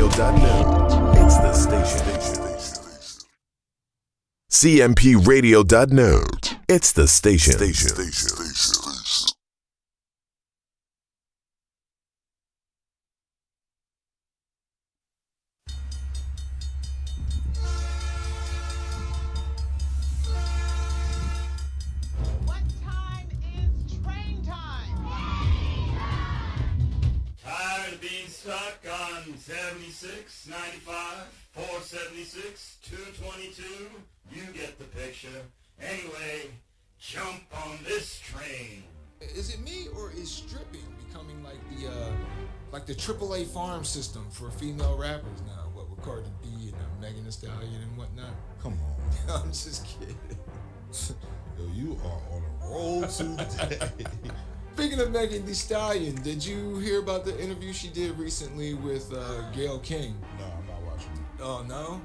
CMPRadio.net. It's the station. CMPRadio.net. It's the station. What time is train time? Tired of being stuck on 76, 95, 476, 222? You get the picture. Anyway, jump on this train. Is it me, or is stripping becoming like the AAA farm system for female rappers now? What with Cardi B and Megan Thee Stallion and whatnot? Come on. I'm just kidding. Yo, you are on a roll today. Speaking of Megan Thee Stallion, did you hear about the interview she did recently with Gayle King? No, I'm not watching it. Oh, no?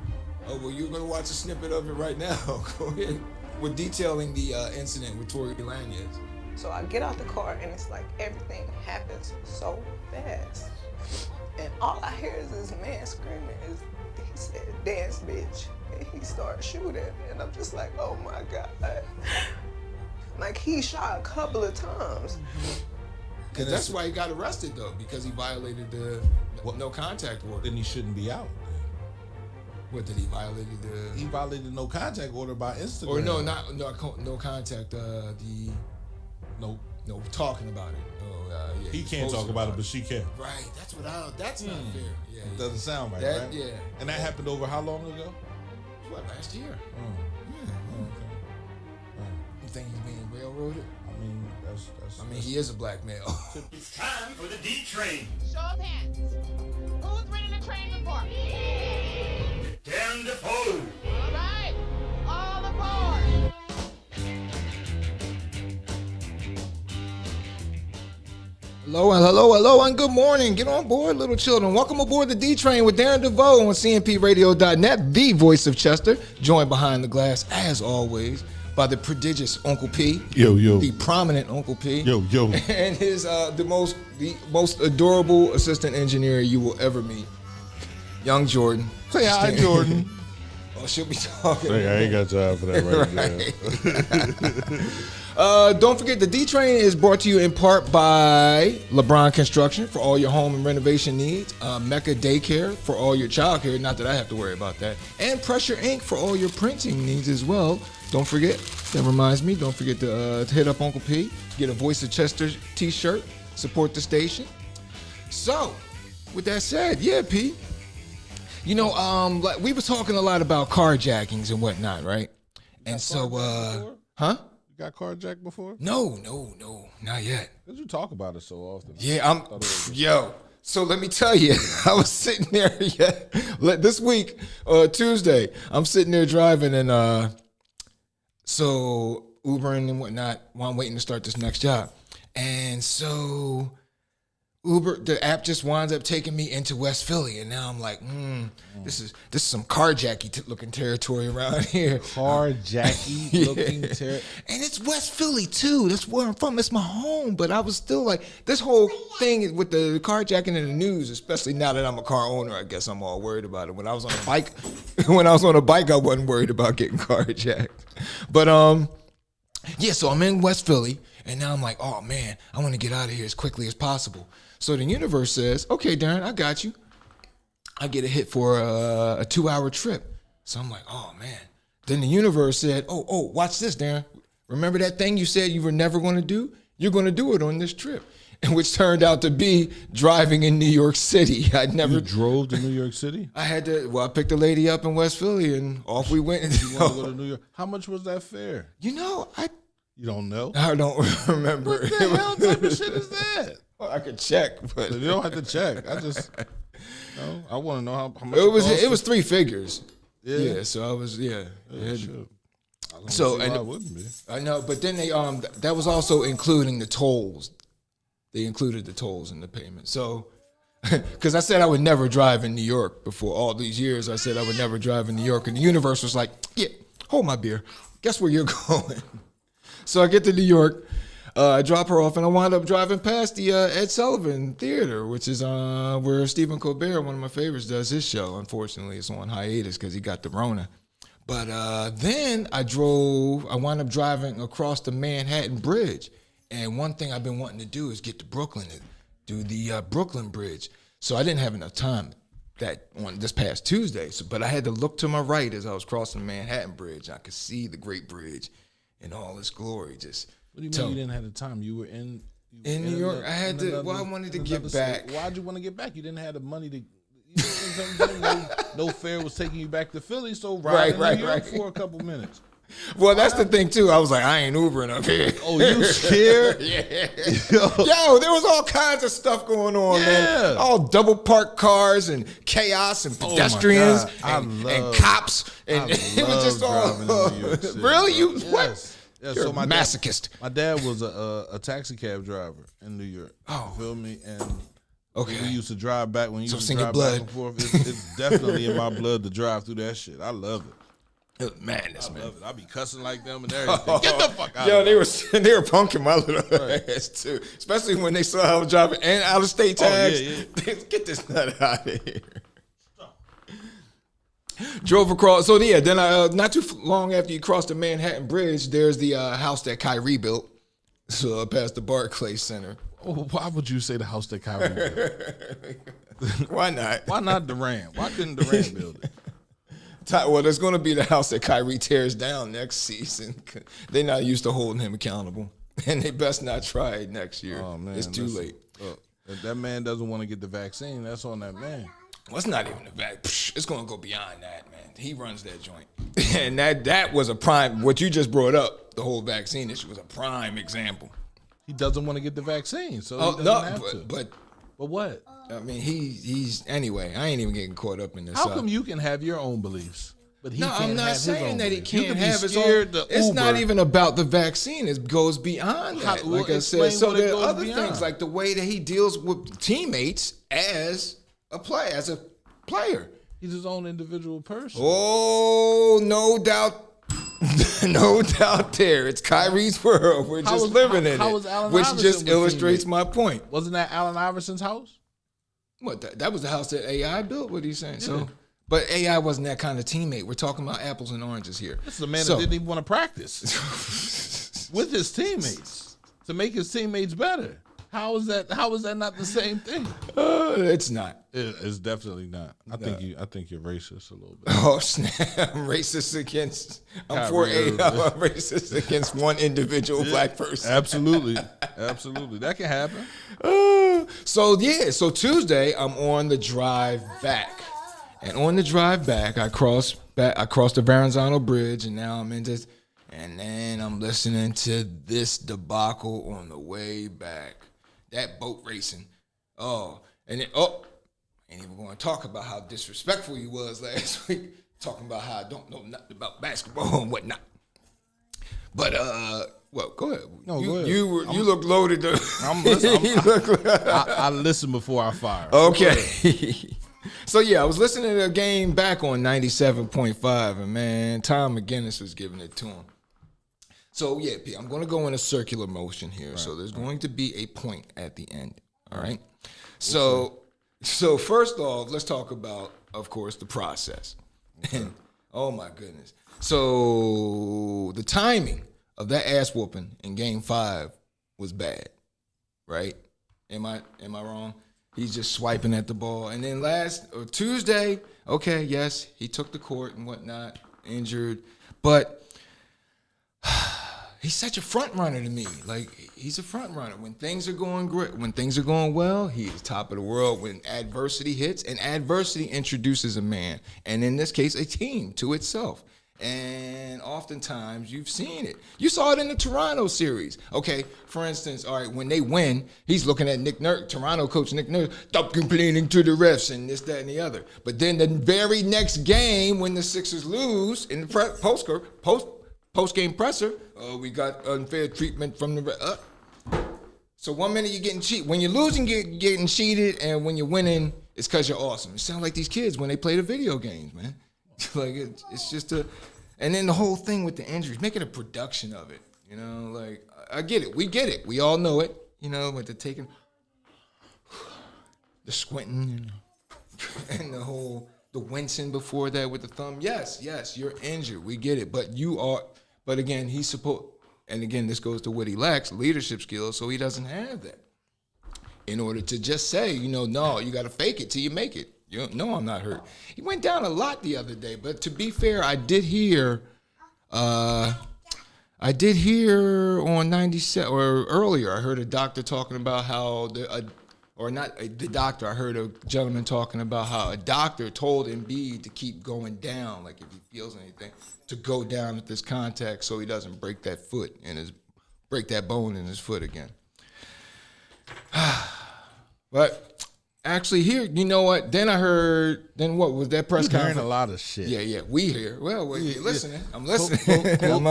Oh, well, you're going to watch a snippet of it right now. Go ahead. We're detailing the incident with Tory Lanez. So I get out the car and it's like everything happens so fast. And all I hear is this man screaming. He said, "Dance, bitch." And he started shooting. And I'm just like, oh my God. Like he shot a couple of times. Because that's why he got arrested, though, because he violated the no contact order. Then he shouldn't be out. What did he violate? He violated no contact order by Instagram. Or no contact. No talking about it. Yeah, he can't talk about it, but she can. Right. That's That's not fair. Yeah. It doesn't sound right, right? Yeah. And that happened over how long ago? What, last year? Okay. You think he's being railroaded? I mean, that's. He is a black male. It's time for the D train. Show of hands. Who's ridden a train before? Darren DeVoue. All right. All aboard. Hello, and good morning. Get on board, little children. Welcome aboard the D Train with Darren DeVoue on CMPRadio.net, the voice of Chester. Joined behind the glass, as always, by the prodigious Uncle P. Yo. The prominent Uncle P. Yo. And his the most adorable assistant engineer you will ever meet, young Jordan. Say hi, Jordan. Oh, she'll be talking. Hey, I ain't got time for that right now. Don't forget, the D Train is brought to you in part by LeBron Construction for all your home and renovation needs, Mecca Daycare for all your child care, not that I have to worry about that, and Pressure Ink for all your printing needs as well. Don't forget, that reminds me, don't forget to hit up Uncle P, get a Voice of Chester t-shirt, support the station. So, with that said, yeah, P, you know, like we were talking a lot about carjackings and whatnot, right? And so, huh? Got carjacked before? No, not yet. Because you talk about it so often. Yeah, So let me tell you, I was sitting there this week, Tuesday. I'm sitting there driving and so Ubering and whatnot while I'm waiting to start this next job. And so Uber, the app just winds up taking me into West Philly, and now I'm like, this is some carjacky looking territory around here. Carjacky looking territory. And it's West Philly too. That's where I'm from. It's my home. But I was still like, this whole thing with the carjacking in the news, especially now that I'm a car owner, I guess I'm all worried about it. When I was on a bike, I wasn't worried about getting carjacked. But yeah, so I'm in West Philly, and now I'm like, oh man, I want to get out of here as quickly as possible. So the universe says, okay, Darren, I got you. I get a hit for a 2-hour trip. So I'm like, oh man. Then the universe said, oh, watch this, Darren. Remember that thing you said you were never going to do? You're going to do it on this trip. And which turned out to be driving in New York City. You drove to New York City? I picked a lady up in West Philly and off we went. You want to go to New York? How much was that fare? You know, You don't know? I don't remember. What the hell type of shit is that? Well, I could check, but You don't have to check. I want to know how much it was 3 figures. Yeah. So I was Sure. So I wouldn't be. I know, but then they that was also including the tolls. They included the tolls in the payment. So because I said I would never drive in New York before all these years. I said I would never drive in New York, and the universe was like, yeah, hold my beer. Guess where you're going? So I get to New York. I drop her off, and I wound up driving past the Ed Sullivan Theater, which is where Stephen Colbert, one of my favorites, does his show. Unfortunately, it's on hiatus because he got the Rona. But then I wound up driving across the Manhattan Bridge. And one thing I've been wanting to do is get to Brooklyn and do the Brooklyn Bridge. So I didn't have enough time on this past Tuesday. But I had to look to my right as I was crossing the Manhattan Bridge. I could see the Great Bridge in all its glory. Just What do you mean you didn't have the time? You were in New York. I wanted to get back. Why'd you want to get back? You didn't have the money to. No fare was taking you back to Philly, so ride in New York for a couple minutes. Well, that's the thing too. I was like, I ain't Ubering up here. Oh, you scared? Yeah. Yo, there was all kinds of stuff going on, man. All double parked cars and chaos and pedestrians and cops, and it was just all. Really, you what? Yeah, You're so a masochist. My dad was a taxi cab driver in New York. You feel me? And we used to drive back when you used to drive back and forth. It's definitely in my blood to drive through that shit. I love it. Madness, man. I love it. I be cussing like them and everything. Get the fuck out Yo, of here. They were punking my little ass too. Especially when they saw I was driving and out of state tags. Get this nut out of here. Drove across. So yeah, then I not too long after you cross the Manhattan Bridge, there's the house that Kyrie built. So past the Barclays Center. Oh, why would you say the house that Kyrie built? Why not? Why not Durant? Why couldn't Durant build it? Well, there's going to be the house that Kyrie tears down next season. They're not used to holding him accountable, and they best not try it next year. Oh, man, it's too late. If that man doesn't want to get the vaccine, that's on that man. Well, it's not even the vaccine. It's going to go beyond that, man. He runs that joint. And that was a prime, what you just brought up, the whole vaccine issue was a prime example. He doesn't want to get the vaccine, so he doesn't have to. But what? I mean, he's anyway. I ain't even getting caught up in this. How come you can have your own beliefs, but he can't I'm not have saying that he beliefs? can't have his own. It's not even about the vaccine. It goes beyond that. Like I said, so there are other things like the way that he deals with teammates as a player. He's his own individual person. Oh, no doubt. No doubt there. It's Kyrie's world. We're just living in it, which just illustrates my point. Wasn't that Allen Iverson's house? What? That was the house that AI built? What are you saying? Yeah. So, but AI wasn't that kind of teammate. We're talking about apples and oranges here. This is a man that didn't even want to practice with his teammates to make his teammates better. How is that not the same thing? It's not. It's definitely not. I think you're racist a little bit. Oh snap! I'm racist against. I'm for I'm racist against one individual black person. Absolutely, that can happen. So Tuesday I'm on the drive back, and on the drive back I crossed the Verrazano Bridge, and now I'm in this, and then I'm listening to this debacle on the way back. That boat racing. Ain't even going to talk about how disrespectful he was last week. Talking about how I don't know nothing about basketball and whatnot. But well, go ahead. No, go ahead. You look loaded. I'm listening. I listen before I fire. Okay. So yeah, I was listening to the game back on 97.5, and man, Tom McGinnis was giving it to him. So yeah, P, I'm going to go in a circular motion here. Right. So there's going to be a point at the end. All right. So first off, let's talk about, of course, the process. Okay. Oh my goodness. So the timing of that ass whooping in Game 5 was bad, right? Am I wrong? He's just swiping at the ball, and then Tuesday, okay, yes, he took the court and whatnot, injured, but. He's such a front runner to me. Like, he's a front runner. When things are going great, when things are going well, he's top of the world. When adversity hits, and adversity introduces a man, and in this case, a team to itself. And oftentimes, you've seen it. You saw it in the Toronto series. Okay, for instance, all right, when they win, he's looking at Nick Nurse, Toronto coach Nick Nurse, stop complaining to the refs and this, that, and the other. But then the very next game, when the Sixers lose in the post-game presser, we got unfair treatment from the So 1 minute you're getting cheated. When you're losing, you're getting cheated, and when you're winning, it's because you're awesome. It sounds like these kids when they play the video games, man. Like it's just and then the whole thing with the injuries, make it a production of it. You know, like, I get it. We get it. We all know it. You know, with the taking, the squinting, and the wincing before that with the thumb. Yes, you're injured. We get it. But again, he's supposed, and again, this goes to what he lacks, leadership skills, so he doesn't have that. In order to just say, no, you got to fake it till you make it. No, I'm not hurt. He went down a lot the other day, but to be fair, I did hear on 97 or earlier. I heard a doctor talking about how I heard a gentleman talking about how a doctor told Embiid to keep going down, like if he feels anything, to go down at this contact so he doesn't break that bone in his foot again. But actually, here, you know what? Then what was that press conference? Hearing a lot of shit. Yeah. We hear. Well, we're listening. I'm listening. I'm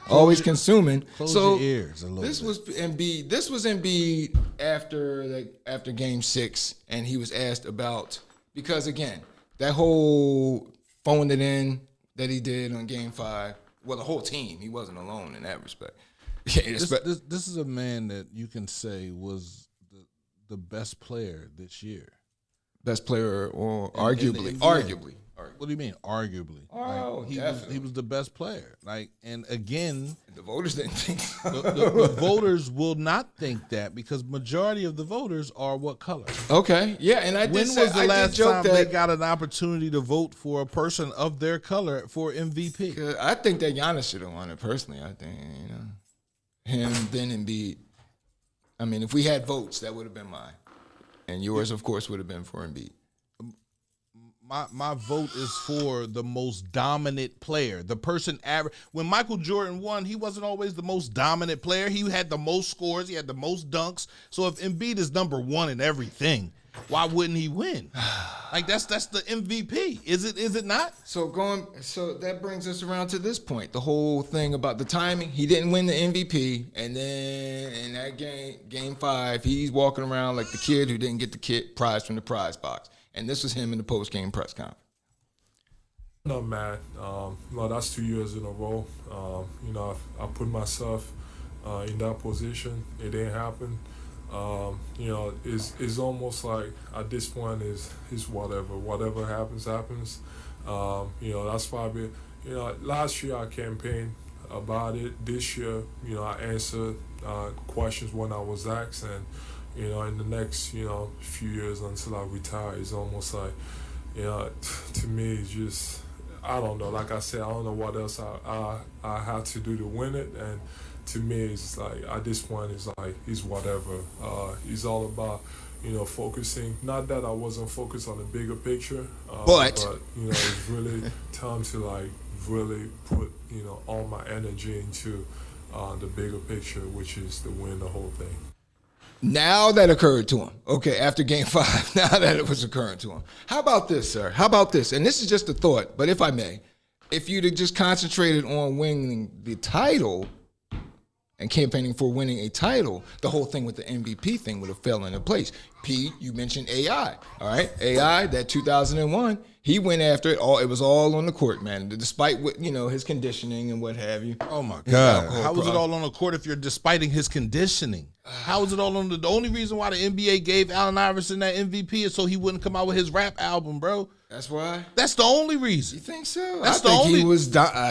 always consuming. Close your ears a little This bit. was Embiid. This was Embiid after Game 6, and he was asked about, because again, that whole phone it in that he did on Game 5. Well, the whole team. He wasn't alone in that respect. This is a man that you can say was the best player this year. Best player, or arguably. What do you mean, arguably? Oh, he was the best player. And again, the voters didn't think so. the voters will not think that because majority of the voters are what color? Okay, yeah, and When was the last time they got an opportunity to vote for a person of their color for MVP? I think that Giannis should have won it personally. I think him, then Embiid. I mean, if we had votes, that would have been mine. And yours, of course, would have been for Embiid. My vote is for the most dominant player. The person average. When Michael Jordan won, he wasn't always the most dominant player. He had the most scores. He had the most dunks. So if Embiid is number one in everything, why wouldn't he win? That's the MVP. Is it not? So that brings us around to this point. The whole thing about the timing. He didn't win the MVP, and then in that game 5, he's walking around like the kid who didn't get the prize from the prize box. And this was him in the post-game press conference. No, man. That's 2 years in a row. I put myself in that position. It didn't happen. It's almost like at this point is whatever happens. That's probably, last year I campaigned about it. This year, I answered questions when I was asked, and in the next few years until I retire, it's almost like, to me it's just, I don't know. Like I said, I don't know what else I have to do to win it, and to me, it's like at this point, it's whatever. It's all about, focusing. Not that I wasn't focused on the bigger picture, but it's really time to really put all my energy into the bigger picture, which is to win the whole thing. Now that occurred to him. Okay, after Game 5, now that it was occurring to him. How about this, sir? How about this? And this is just a thought, but if I may, if you'd have just concentrated on winning the title and campaigning for winning a title, the whole thing with the MVP thing would have fell into place. Pete, you mentioned AI, all right? AI, that 2001, he went after it. It was all on the court, man, despite what, his conditioning and what have you. Oh, my God. How was it all on the court if you're despiting his conditioning? How is it all on the only reason why the NBA gave Allen Iverson that MVP is so he wouldn't come out with his rap album, bro. That's why? That's the only reason. You think so? That's the only.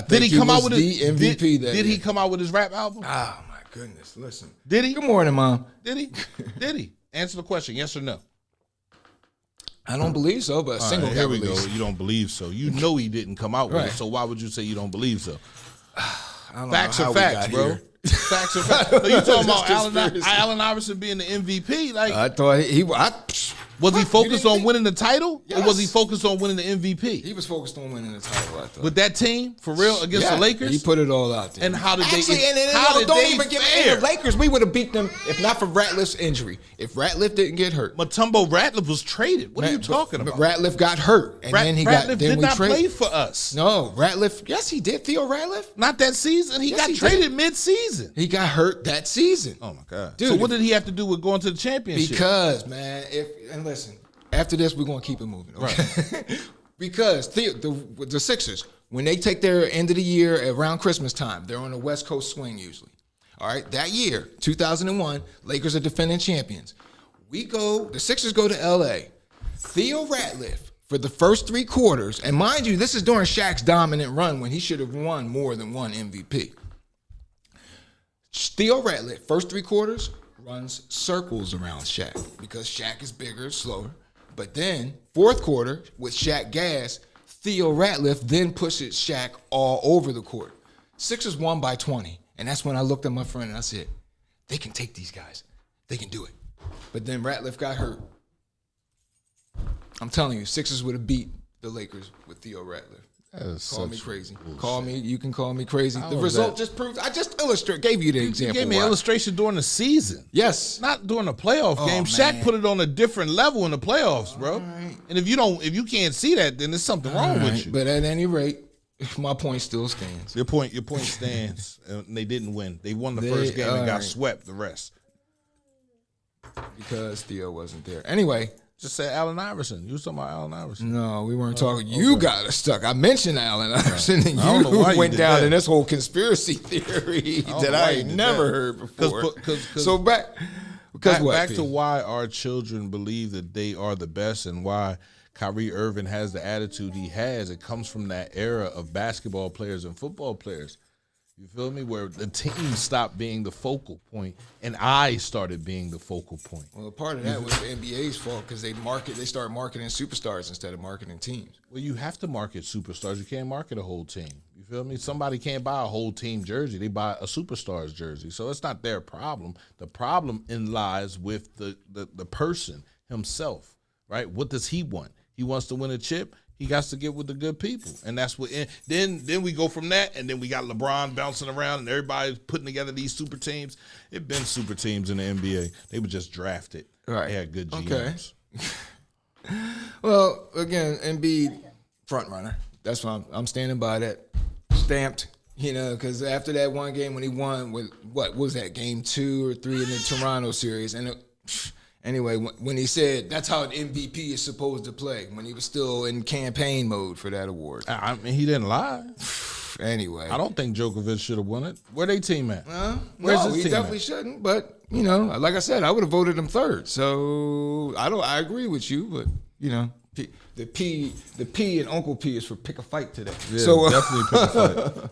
Did he come out with the MVP? Did he come out with his rap album? Oh my goodness! Listen. Did he? Good morning, Mom. Did he? Did he? Answer the question. Yes or no? I don't believe so, but single here we go. You don't believe so. You know he didn't come out with it. So why would you say you don't believe so? Facts are facts, bro. Facts are facts. So you talking about Allen Iverson being the MVP? I thought he was he focused on winning the title, or was he focused on winning the MVP? He was focused on winning the title, I thought. With that team, for real, against the Lakers? He put it all out there. And how did they don't even give it the Lakers. We would have beat them if not for Ratliff's injury. If Ratliff didn't get hurt. Mutombo Ratliff was traded. What are you talking about? Ratliff got hurt. And then Ratliff did not play for us. No, Ratliff, yes, he did. Theo Ratliff? Not that season. He got traded mid-season. He got hurt that season. Oh, my God. Dude, so what did he have to do with going to the championship? Because, man, and listen, after this, we're going to keep it moving. Okay? Right. Because the Sixers, when they take their end of the year around Christmas time, they're on a West Coast swing usually. All right, that year, 2001, Lakers are defending champions. The Sixers go to L.A. Theo Ratliff, for the first 3 quarters, and mind you, this is during Shaq's dominant run when he should have won more than one MVP. Theo Ratliff, first 3 quarters, runs circles around Shaq because Shaq is bigger, slower. But then, 4th quarter, with Shaq gas, Theo Ratliff then pushes Shaq all over the court. Sixers won by 20. And that's when I looked at my friend and I said, they can take these guys. They can do it. But then Ratliff got hurt. I'm telling you, Sixers would have beat the Lakers with Theo Ratliff. Call me crazy. Bullshit. You can call me crazy. The result just proves, I just gave you the example. You gave me an illustration during the season. Yes. Not during a playoff game. Shaq put it on a different level in the playoffs, bro. Right. And if you can't see that, then there's something wrong with you. But at any rate, my point still stands. Your point stands. And they didn't win. They won the first game and got swept the rest. Because Theo wasn't there. Anyway. Just say Allen Iverson. You was talking about Allen Iverson. No, we weren't talking. You got us stuck. I mentioned Allen Iverson, and you went down in this whole conspiracy theory that I ain't never heard before. So back to why our children believe that they are the best and why Kyrie Irving has the attitude he has. It comes from that era of basketball players and football players. You feel me? Where the team stopped being the focal point, and I started being the focal point. Well, part of that was the NBA's fault because they started marketing superstars instead of marketing teams. Well, you have to market superstars. You can't market a whole team. You feel me? Somebody can't buy a whole team jersey. They buy a superstar's jersey. So it's not their problem. The problem lies with the person himself, right? What does he want? He wants to win a chip. He got to get with the good people, and that's what. Then we go from that, and then we got LeBron bouncing around, and everybody's putting together these super teams. It been super teams in the NBA. They were just drafted. Right. They had good GMs. Okay. Well, again, Embiid front runner. That's why I'm standing by that. Stamped. Because after that one game when he won with what was that, game 2 or 3 in the Toronto series, and anyway, when he said that's how an MVP is supposed to play, when he was still in campaign mode for that award. I mean, he didn't lie. Anyway. I don't think Djokovic should have won it. Where they team at? No, he definitely shouldn't. But, like I said, I would have voted him third. So I agree with you, but, the P in Uncle P is for pick a fight today. Yeah, so, definitely pick a fight.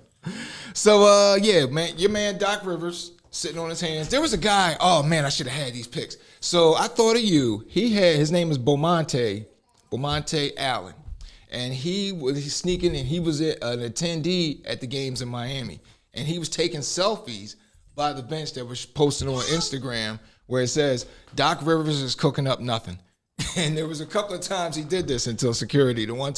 So, man, your man Doc Rivers sitting on his hands. There was a guy, oh man, I should have had these picks. So I thought of you. His name is Beaumonte Allen. And he's sneaking and he was an attendee at the games in Miami. And he was taking selfies by the bench that was posted on Instagram where it says, Doc Rivers is cooking up nothing. And there was a couple of times he did this until security. The one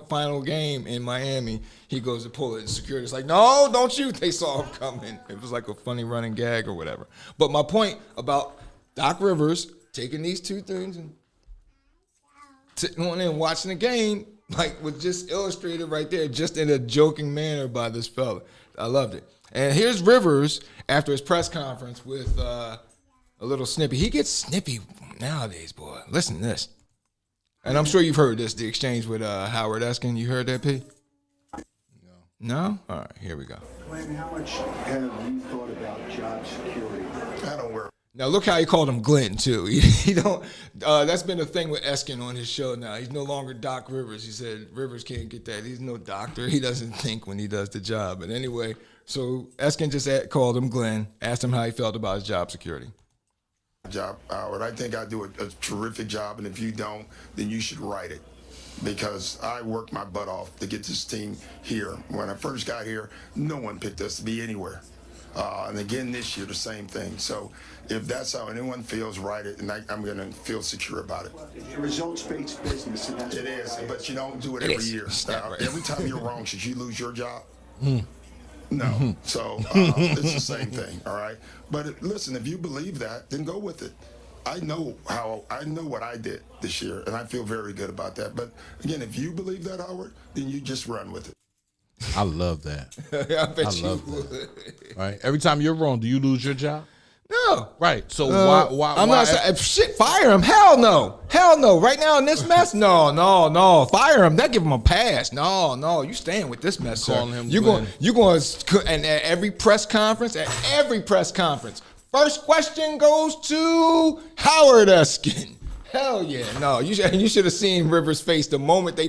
final game in Miami, he goes to pull it, and security's like, no, don't shoot. They saw him coming. It was like a funny running gag or whatever. But my point about Doc Rivers taking these two things and sitting on there and watching the game, was just illustrated right there, just in a joking manner by this fella. I loved it. And here's Rivers after his press conference with a little snippy. He gets snippy nowadays, boy. Listen to this. And I'm sure you've heard this, the exchange with Howard Eskin. You heard that, P? No? All right, here we go. Glenn, how much have you thought about job security? I don't worry. Now, look how he called him Glenn, too. He don't. That's been a thing with Eskin on his show now. He's no longer Doc Rivers. He said Rivers can't get that. He's no doctor. He doesn't think when he does the job. But anyway, so Eskin just called him Glenn, asked him how he felt about his job security. Job, Howard. I think I do a terrific job, and if you don't, then you should write it. Because I worked my butt off to get this team here. When I first got here, no one picked us to be anywhere. And again this year, the same thing. So if that's how anyone feels, write it, and I'm going to feel secure about it. It's a results-based business. And that's it is, but you don't do it every year. Every time you're wrong, should you lose your job? No. So it's the same thing, all right? But listen, if you believe that, then go with it. I know what I did this year, and I feel very good about that. But again, if you believe that, Howard, then you just run with it. I love that. I bet I love that. Right? Every time you're wrong, do you lose your job? No, no. Right. So why? I'm not saying shit. Fire him. Hell no. Hell no. Right now in this mess, no. Fire him. That give him a pass. No. You staying with this mess, sir. Calling him You Glenn. going and at every press conference, first question goes to Howard Eskin. Hell yeah, no. You should have seen Rivers' face the moment the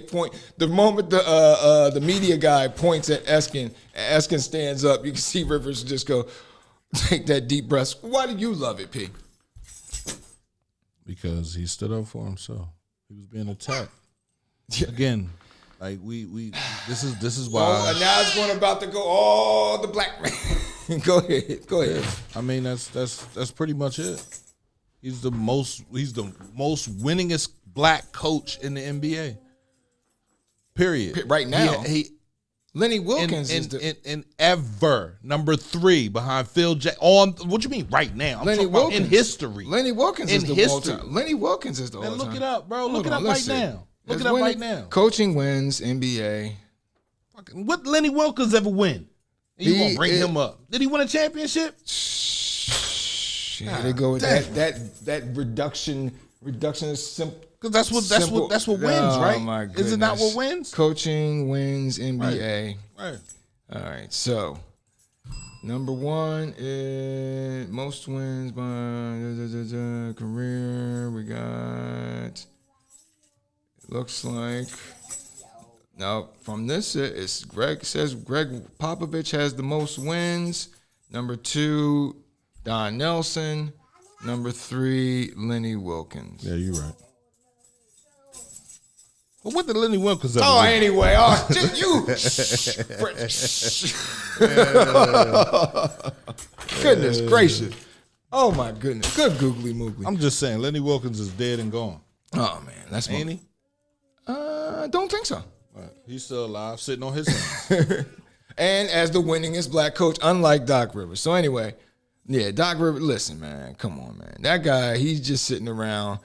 media guy points at Eskin, and Eskin stands up. You can see Rivers just go, take that deep breath. Why do you love it, P? Because he stood up for himself. He was being attacked. Again, like we this is why. Oh, and now it's going about to go. Oh, the black man. Go ahead. I mean, that's pretty much it. He's the most winningest black coach in the NBA. Period. Right now. He Lenny Wilkens is in ever number 3 behind Phil Jackson. On what you mean right now? I'm Lenny talking about Wilkens. in history. Lenny Wilkens is the history. all-time. Lenny Wilkens is the Man, all-time. look it up, bro. Look it up let's right see. now. Look It's it up winning- right now. Coaching wins NBA. What Lenny Wilkens ever win? And you He gonna bring is- him up? Did he win a championship? Here they go with that reduction is simple. Because that's what wins, right? My Is it not goodness. what wins? Coaching wins NBA. Right. All right, so number 1 is most wins by career. We got. Looks like. Now from this, it's Greg says Greg Popovich has the most wins. Number 2, Don Nelson. Number 3, Lenny Wilkens. Yeah, you're right. Well, what did Lenny Wilkens ever Oh, win? anyway, just you. Goodness gracious. Oh, my goodness. Good googly moogly. I'm just saying, Lenny Wilkens is dead and gone. Oh, man. That's Ain't he? Don't think so. Right. He's still alive, sitting on his hands. And as the winningest black coach, unlike Doc Rivers. So, anyway, yeah, Doc Rivers, listen, man. Come on, man. That guy, he's just sitting around.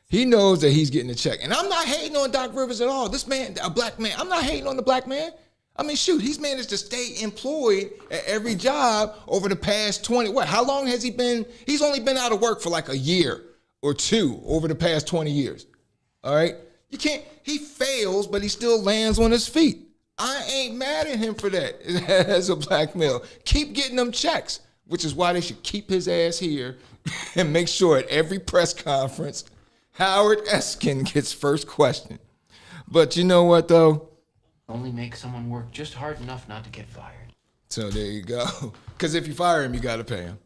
He knows that he's getting a check. And I'm not hating on Doc Rivers at all. This man, a black man, I'm not hating on the black man. I mean, shoot, he's managed to stay employed at every job over the past 20. How long has he been? He's only been out of work for like a year or 2 over the past 20 years. All right? You can't, he fails, but he still lands on his feet. I ain't mad at him for that as a black male. Keep getting them checks, which is why they should keep his ass here and make sure at every press conference, Howard Eskin gets first question. But you know what, though? Only make someone work just hard enough not to get fired. So there you go. Because if you fire him, you got to pay him.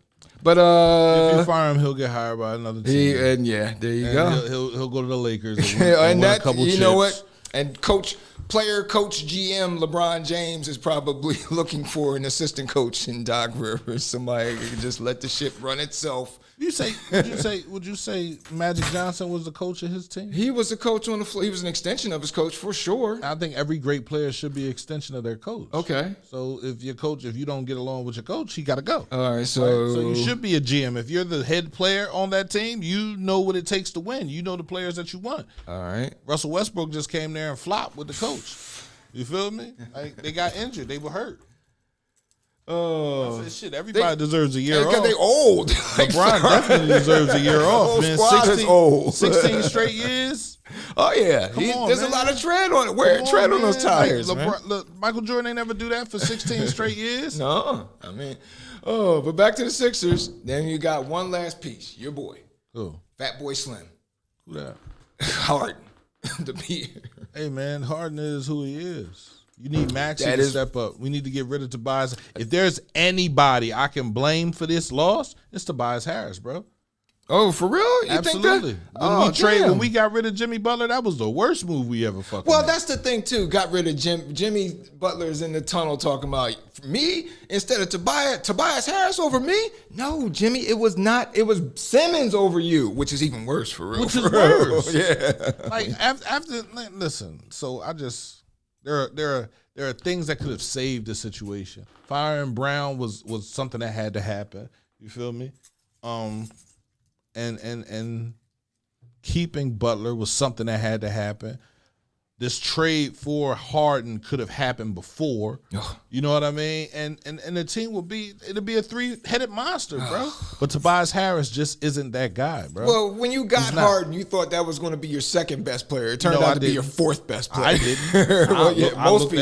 But if you fire him, he'll get hired by another team. There you go. He'll go to the Lakers and And win a that, couple you chips. know what? And coach, GM LeBron James is probably looking for an assistant coach in Doc Rivers. Somebody who can just let the ship run itself. Would you say Magic Johnson was the coach of his team? He was a coach on the floor. He was an extension of his coach for sure. I think every great player should be an extension of their coach. Okay. So if you don't get along with your coach, he got to go. All right. So you should be a GM. If you're the head player on that team, you know what it takes to win. You know the players that you want. All right. Russell Westbrook just came there and flopped with the coach. You feel me? Like, they got injured. They were hurt. Oh, I said, shit, everybody deserves a year off. Because they old. LeBron definitely deserves a year off, man. Squad is old. 16 straight years. Oh, yeah. There's man. a lot of tread on it. Wear tread on those tires, Like, man. look, Michael Jordan ain't never do that for 16 straight years. No. I mean, but back to the Sixers. Then you got one last piece. Your boy. Who? Fat Boy Slim. Who that? Harden. The beard. Hey, man, Harden is who he is. You need Maxey to step up. We need to get rid of Tobias. If there's anybody I can blame for this loss, it's Tobias Harris, bro. Oh, for real? You Absolutely. think that? When we got rid of Jimmy Butler, that was the worst move we ever fucking Well, made. that's the thing, too. Got rid of Jimmy Butler's in the tunnel talking about me instead of Tobias Harris over me. No, Jimmy, it was not. It was Simmons over you, which is even worse for real. Which is worse. Yeah. Like, after listen, so I just, there are things that could have saved the situation. Firing Brown was something that had to happen. You feel me? And keeping Butler was something that had to happen. this trade for Harden could have happened before. You know what I mean? And the team it'll be a 3-headed monster, bro. But Tobias Harris just isn't that guy, bro. Well, when you got Harden, you thought that was going to be your second best player. It turned out to be your fourth best player. I didn't. I looked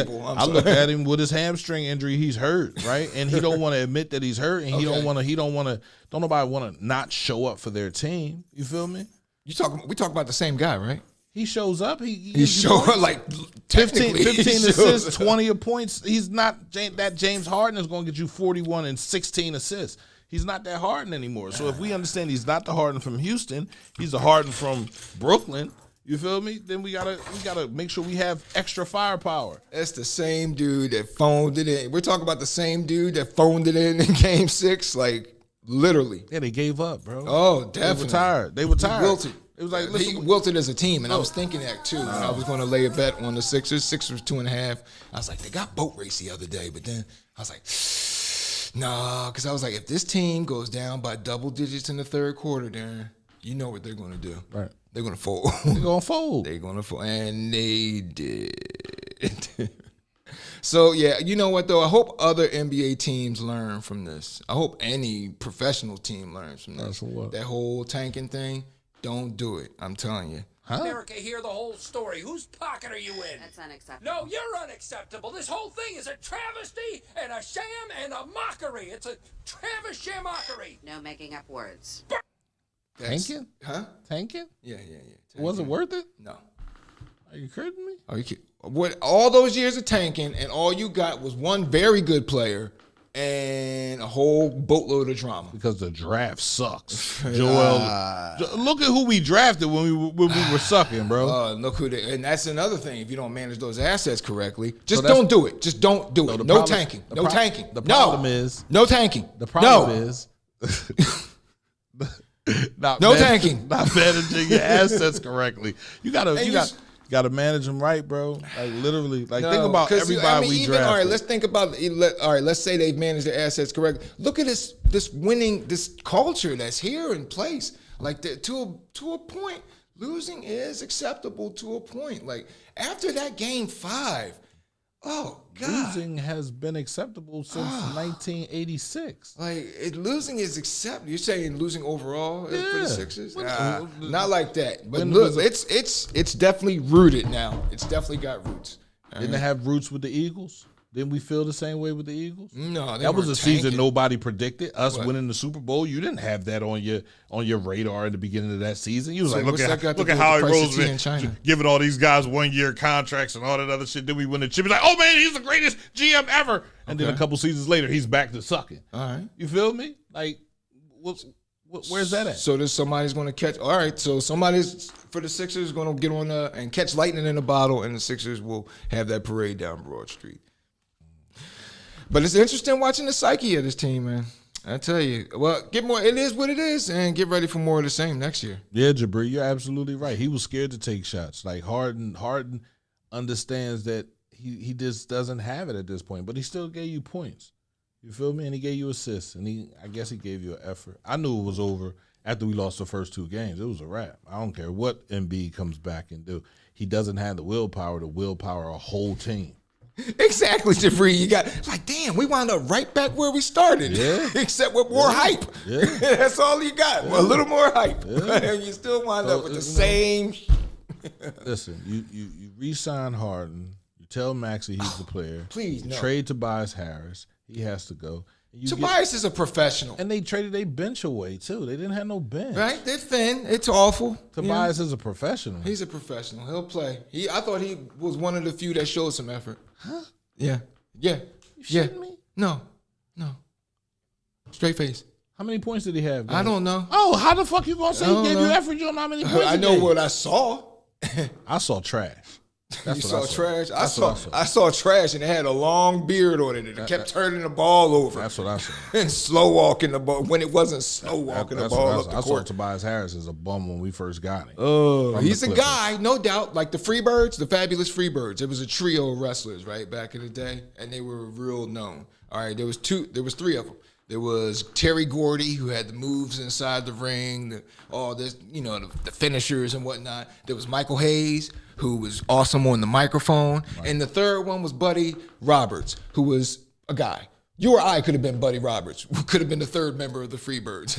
sorry. at him with his hamstring injury. He's hurt, right? And he don't want to admit that he's hurt, and don't nobody want to not show up for their team. You feel me? We talk about the same guy, right? He shows up. He showed up like 15 assists, 20 points. He's not that James Harden is going to get you 41 and 16 assists. He's not that Harden anymore. So if we understand he's not the Harden from Houston, he's the Harden from Brooklyn. You feel me? Then we gotta make sure we have extra firepower. That's the same dude that phoned it in. We're talking about the same dude that phoned it in Game 6, like literally. Yeah, they gave up, bro. Oh, definitely. They were tired. He wilted. It was like, he wilted as a team, and I was thinking that too. When I was going to lay a bet on the Sixers. Sixers 2.5. I was like, they got boat race the other day, but then I was like, nah, because I was like, if this team goes down by double digits in the third quarter, Darren, you know what they're going to do. Right. They're going to fold. They're going to fold. They're going to fold, and they did. So, yeah, you know what, though? I hope other NBA teams learn from this. I hope any professional team learns from this. That whole tanking thing. Don't do it. I'm telling you. America, hear the whole story. Whose pocket are you in? That's unacceptable. No, you're unacceptable. This whole thing is a travesty and a sham and a mockery. It's a travesty mockery. No making up words. Tanking? Huh? Tanking? Yeah. Was it worth it? No. Are you kidding me? Are you kidding? What, all those years of tanking, and all you got was one very good player and a whole boatload of drama. Because the draft sucks. Joel, look at who we drafted when we were sucking, bro. Look who they, and that's another thing. If you don't manage those assets correctly, just don't do it. Just don't do it. No tanking. No tanking. The problem is no tanking. The problem is no tanking. Not managing your assets correctly. You gotta manage them right, bro. Like literally, think about everybody we drafted. All right, let's think about. All right, let's say they've managed their assets correctly. Look at this winning, this culture that's here in place. Like to a point, losing is acceptable to a point. Like after that Game 5, oh God, losing has been acceptable since 1986. Like losing is acceptable. You're saying losing overall for the Sixers? Not like that. But look, it's definitely rooted now. It's definitely got roots. Didn't it have roots with the Eagles? Didn't we feel the same way with the Eagles? No, that was a season nobody predicted. Us winning the Super Bowl, you didn't have that on your radar at the beginning of that season. You was like, look at Howie Roseman giving all these guys 1-year contracts and all that other shit. Then we win the chip. He's like, oh man, he's the greatest GM ever. And then a couple seasons later, he's back to sucking. All right, you feel me? Like, where's that at? So there's somebody's going to catch. All right, so somebody's for the Sixers going to get on and catch lightning in a bottle, and the Sixers will have that parade down Broad Street. But it's interesting watching the psyche of this team, man. I tell you. Well, it is what it is, and get ready for more of the same next year. Yeah, Jabri, you're absolutely right. He was scared to take shots. Like Harden understands that he just doesn't have it at this point, but he still gave you points. You feel me? And he gave you assists, and I guess he gave you an effort. I knew it was over after we lost the first 2 games. It was a wrap. I don't care what Embiid comes back and do. He doesn't have the willpower to willpower a whole team. Exactly, Jabri. You got damn, we wound up right back where we started. Yeah. Except with more hype. Yeah. That's all you got. A little more hype. Yeah. And you still wind up with the same. Listen, you re-sign Harden. You tell Maxey he's the player. Please, no. Trade Tobias Harris. He has to go. Tobias is a professional. And they traded their bench away, too. They didn't have no bench. Right? They're thin. It's awful. Tobias is a professional. He's a professional. He'll play. I thought he was one of the few that showed some effort. Huh? Yeah. You shitting me? No. Straight face. How many points did he have? I don't know. Oh, how the fuck you gonna say he gave you effort? You don't know how many points I know what I saw. I saw trash. You saw trash? I saw trash, and it had a long beard on it, and it kept turning the ball over. That's what I saw. And slow walking the ball when it wasn't slow walking the ball up the court. I saw Tobias Harris as a bum when we first got him. Oh, he's a guy, no doubt. Like the Freebirds, the Fabulous Freebirds. It was a trio of wrestlers, right, back in the day, and they were real known. All right, there was 3 of them. There was Terry Gordy, who had the moves inside the ring, all this, the finishers and whatnot. There was Michael Hayes, who was awesome on the microphone. Right. And the third one was Buddy Roberts, who was a guy. You or I could have been Buddy Roberts, who could have been the third member of the Freebirds.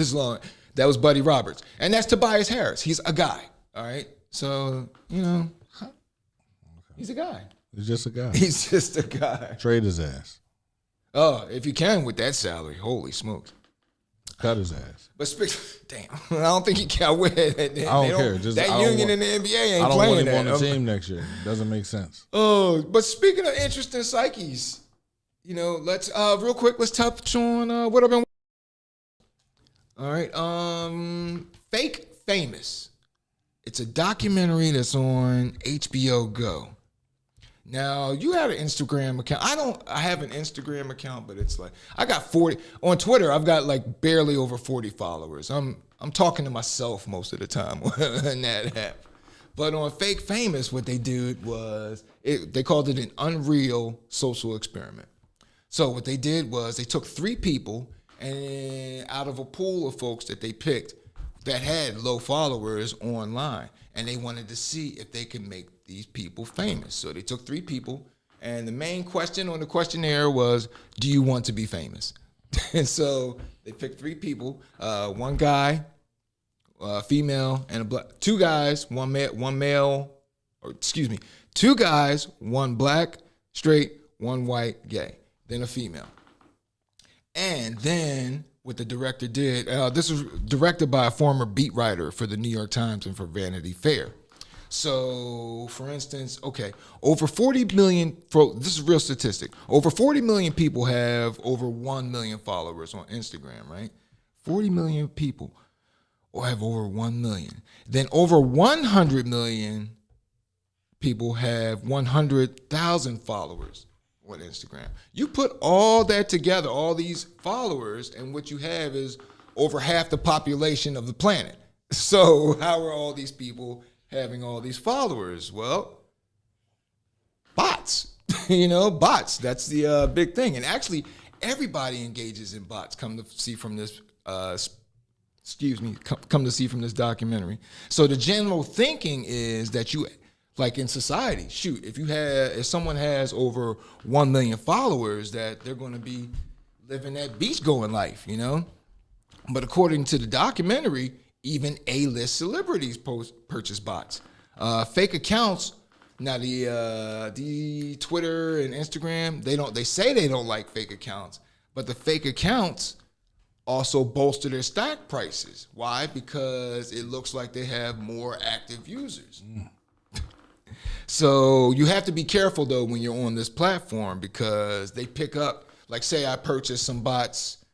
That was Buddy Roberts. And that's Tobias Harris. He's a guy, all right? So, he's a guy. He's just a guy. He's just a guy. Trade his ass. Oh, if you can with that salary, holy smokes. Cut his ass. But damn, I don't think he can win it. I don't care. That union in the NBA ain't playing that. I don't want him on the team next year. Doesn't make sense. Oh, but speaking of interesting psyches, let's real quick, let's touch on what I've been. All right, Fake Famous. It's a documentary that's on HBO Go. Now, you had an Instagram account. I have an Instagram account, but it's like, I got 40. On Twitter, I've got like barely over 40 followers. I'm talking to myself most of the time on that app. But on Fake Famous, what they did was, they called it an unreal social experiment. So what they did was they took 3 people, and out of a pool of folks that they picked that had low followers online, and they wanted to see if they could make these people famous. So they took 3 people, and the main question on the questionnaire was, do you want to be famous? And so they picked 3 people, 1 guy, female, and a black. 2 guys, 1 male, 2 guys, 1 black, straight, 1 white, gay, then a female. And then what the director did, this was directed by a former beat writer for the New York Times and for Vanity Fair. So, for instance, over 40 million, this is a real statistic, over 40 million people have over 1 million followers on Instagram, right? 40 million people have over 1 million. Then over 100 million people have 100,000 followers on Instagram. You put all that together, all these followers, and what you have is over half the population of the planet. So how are all these people having all these followers? Well, bots. Bots. That's the big thing. And actually, everybody engages in bots. Come to see from this documentary. So the general thinking is that you, like in society, if someone has over 1 million followers, that they're going to be living that beach-going life, But according to the documentary, even A-list celebrities purchase bots. Fake accounts. Now the Twitter and Instagram, they say they don't like fake accounts, but the fake accounts also bolster their stock prices. Why? Because it looks like they have more active users. So you have to be careful though when you're on this platform, because they pick up, like say I purchased some bots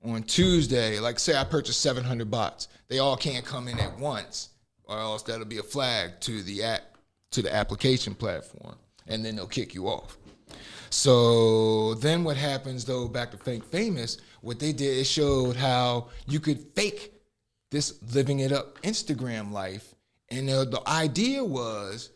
on Tuesday, like say I purchased 700 bots. They all can't come in at once, or else that'll be a flag to the application platform, and then they'll kick you off. So then what happens though, back to Fake Famous, what they did, it showed how you could fake this living it up Instagram life. And the idea was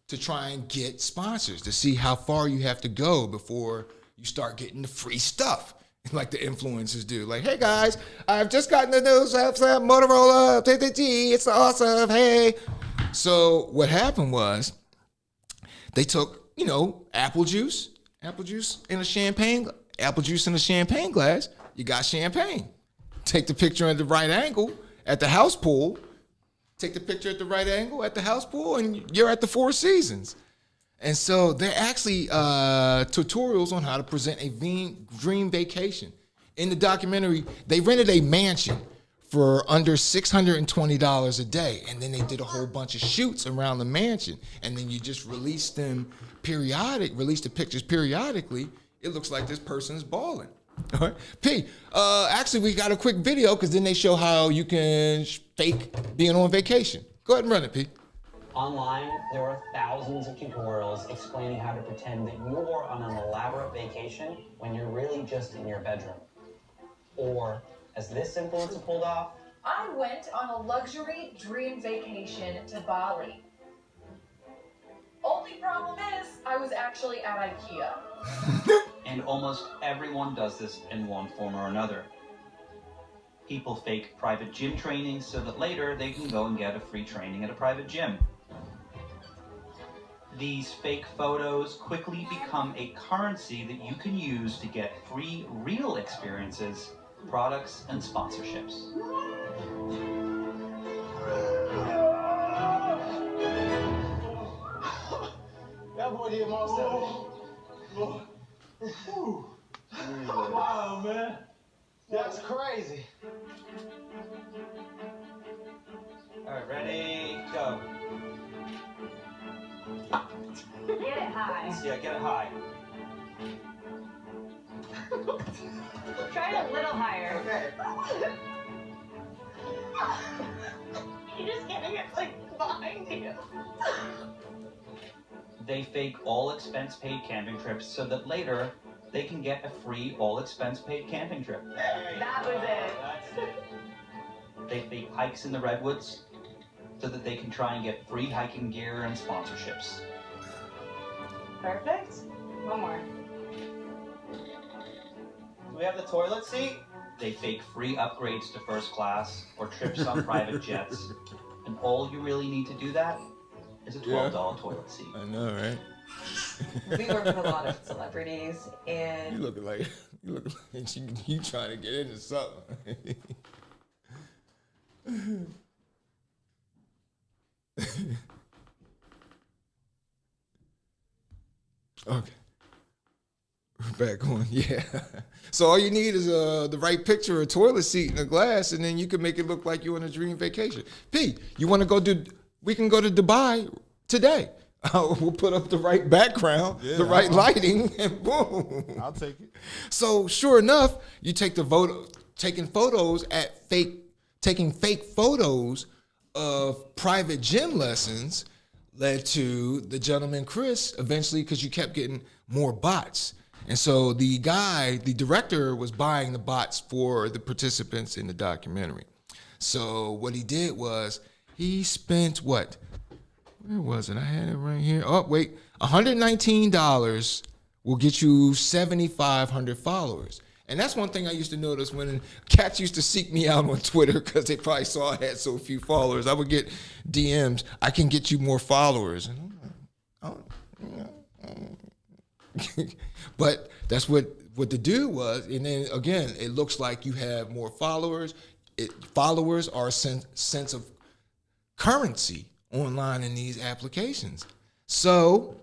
to try and get sponsors, to see how far you have to go before you start getting the free stuff, like the influencers do. Like, hey guys, I've just gotten the new Motorola, it's awesome, hey. So what happened was they took, apple juice in a champagne glass. You got champagne. Take the picture at the right angle at the house pool. Take the picture at the right angle at the house pool, and you're at the Four Seasons. And so they're actually tutorials on how to present a dream vacation. In the documentary, they rented a mansion for under $620 a day, and then they did a whole bunch of shoots around the mansion, and then you just release the pictures periodically. It looks like this person's balling. All right. P, actually, we got a quick video, because then they show how you can fake being on vacation. Go ahead and run it, P. Online, there are thousands of tutorials explaining how to pretend that you're on an elaborate vacation when you're really just in your bedroom. Or, as this influencer pulled off, I went on a luxury dream vacation to Bali. Only problem is, I was actually at IKEA. And almost everyone does this in one form or another. People fake private gym training so that later they can go and get a free training at a private gym. These fake photos quickly become a currency that you can use to get free, real experiences, products, and sponsorships. That boy did monster. Wow, man. That's crazy. All right, ready, go. Get it high. Yeah, get it high. Try it a little higher. Okay. You're just getting it like behind you. They fake all expense paid camping trips so that later they can get a free all expense paid camping trip. That was it. They fake hikes in the redwoods so that they can try and get free hiking gear and sponsorships. Perfect. One more. Do we have the toilet seat? They fake free upgrades to first class or trips on private jets. And all you really need to do that is a $12 toilet seat. I know, right? We work with a lot of celebrities, and You look like you trying to get into something. Okay. We're back on, yeah. So all you need is the right picture, a toilet seat, and a glass, and then you can make it look like you're on a dream vacation. P, you want to go we can go to Dubai today. We'll put up the right background, the right lighting, and boom. I'll take it. So sure enough, you take taking fake photos of private gym lessons led to the gentleman Chris eventually, because you kept getting more bots. And so the director was buying the bots for the participants in the documentary. So what he did was he spent what? Where was it? I had it right here. Oh, wait. $119 will get you 7,500 followers. And that's one thing I used to notice when cats used to seek me out on Twitter because they probably saw I had so few followers. I would get DMs, I can get you more followers. And I'm like, but that's what the dude was. And then again, it looks like you have more followers. Followers are a sense of currency online in these applications. So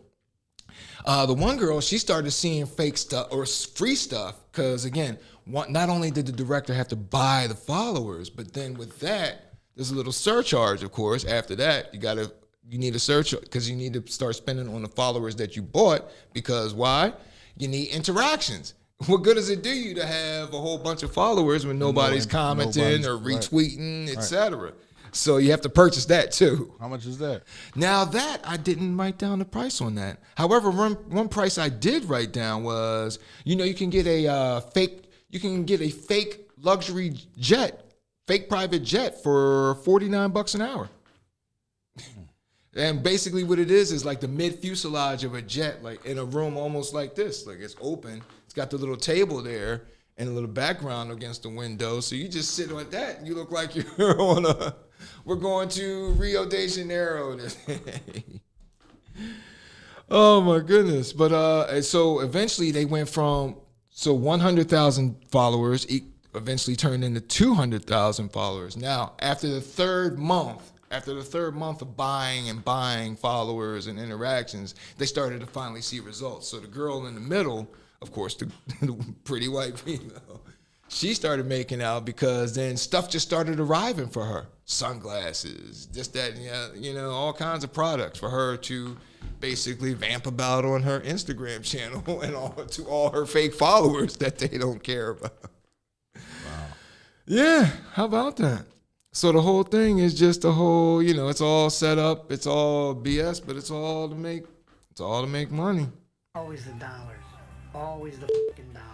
the one girl, she started seeing fake stuff or free stuff because, again, not only did the director have to buy the followers, but then with that, there's a little surcharge, of course. After that, you need a surcharge because you need to start spending on the followers that you bought because why? You need interactions. What good does it do you to have a whole bunch of followers when nobody's commenting or retweeting, etc.? So you have to purchase that too. How much is that? Now that I didn't write down the price on that. However, one price I did write down was, you can get a fake luxury jet, fake private jet for $49 an hour. And basically what it is like the mid fuselage of a jet, like in a room almost like this, like it's open. It's got the little table there and a little background against the window. So you just sit on that and you look like you're on we're going to Rio de Janeiro today. Oh my goodness. But so eventually they went from 100,000 followers eventually turned into 200,000 followers. Now, after the third month of buying followers and interactions, they started to finally see results. So the girl in the middle, of course, the pretty white female, she started making out because then stuff just started arriving for her. Sunglasses, just that, all kinds of products for her to basically vamp about on her Instagram channel and to all her fake followers that they don't care about. Wow. Yeah, how about that? So the whole thing is just it's all set up, it's all BS, but it's all to make money. Always the dollar. Always the fucking dollar.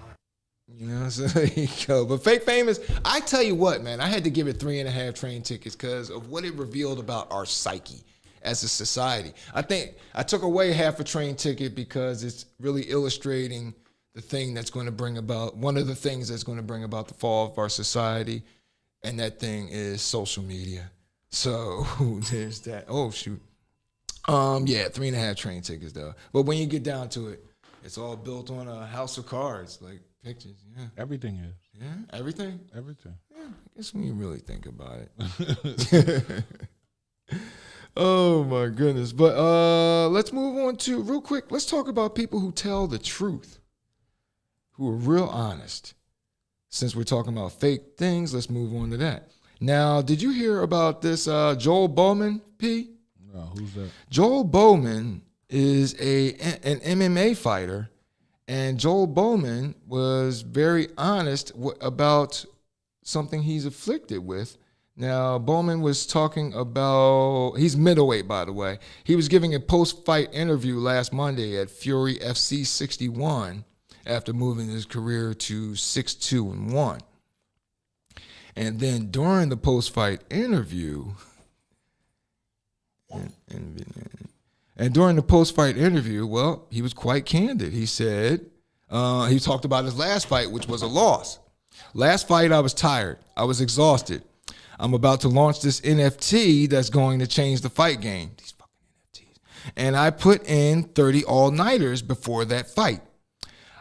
So there you go. But fake famous, I tell you what, man, I had to give it 3.5 train tickets because of what it revealed about our psyche as a society. I think I took away half a train ticket because it's really illustrating one of the things that's going to bring about the fall of our society. and that thing is social media. So there's that. Oh shoot. Yeah, 3.5 train tickets though. But when you get down to it, it's all built on a house of cards, like pictures. Yeah, Everything is. yeah, everything. Everything. Yeah, I guess when you really think about it. Oh my goodness. But let's move on to real quick. Let's talk about people who tell the truth, who are real honest. Since we're talking about fake things, let's move on to that. Now, did you hear about this Joel Bowman, P? No, who's that? Joel Bowman is an MMA fighter, and Joel Bowman was very honest about something he's afflicted with. Now, Bowman was talking about, he's middleweight, by the way. He was giving a post-fight interview last Monday at Fury FC 61 after moving his career to 6-2-1. And then during the post-fight interview, well, he was quite candid. He said, he talked about his last fight, which was a loss. Last fight, I was tired. I was exhausted. I'm about to launch this NFT that's going to change the fight game. These fucking NFTs. And I put in 30 all-nighters before that fight.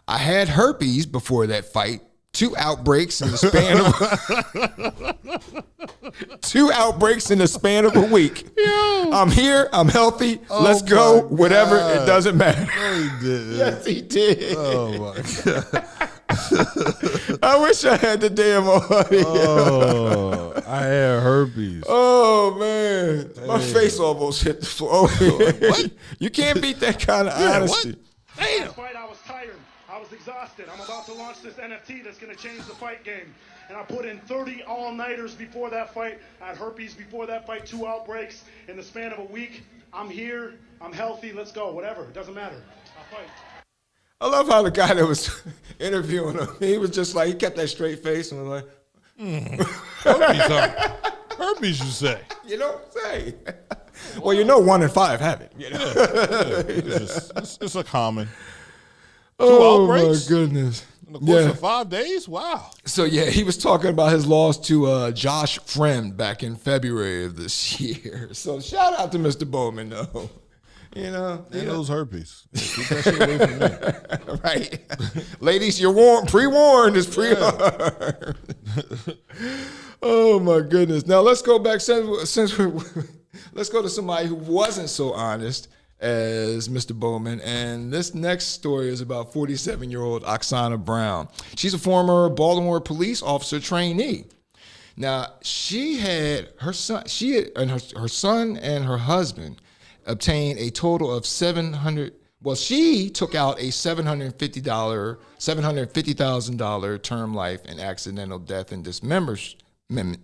I had herpes before that fight. 2 outbreaks in the span of 2 outbreaks in the span of a week. Yo. I'm here. I'm healthy. Let's go. Whatever. It doesn't matter. No, he didn't. Yes, he did. Oh my God. I wish I had the damn audio. Oh, I had herpes. Oh man, my face almost hit the floor. What? You can't beat that kind of honesty. What? Damn. Fight, I was tired. I was exhausted. I'm about to launch this NFT that's going to change the fight game. And I put in 30 all-nighters before that fight. I had herpes before that fight, 2 outbreaks in the span of a week. I'm here. I'm healthy. Let's go. Whatever. It doesn't matter. I'll fight. I love how the guy that was interviewing him, he was just like, he kept that straight face and was like, Herpes, you say? You don't say. Well, you know 1 in 5 have it. You know? It's a common. 2 my outbreaks? goodness. In the course of 5 days? Wow. So, yeah, he was talking about his loss to Josh Fremd back in February of this year. So, shout out to Mr. Bowman, though. You know, and those herpes. Yeah, keep that shit away from me. Right. Ladies, you're pre-warned. It's pre-warned. Oh, my goodness. Now, let's go back. Since let's go to somebody who wasn't so honest as Mr. Bowman. And this next story is about 47-year-old Oksana Brown. She's a former Baltimore police officer trainee. Now, her son and her husband obtained a total of she took out a $750,000 term life and accidental death and dismemberment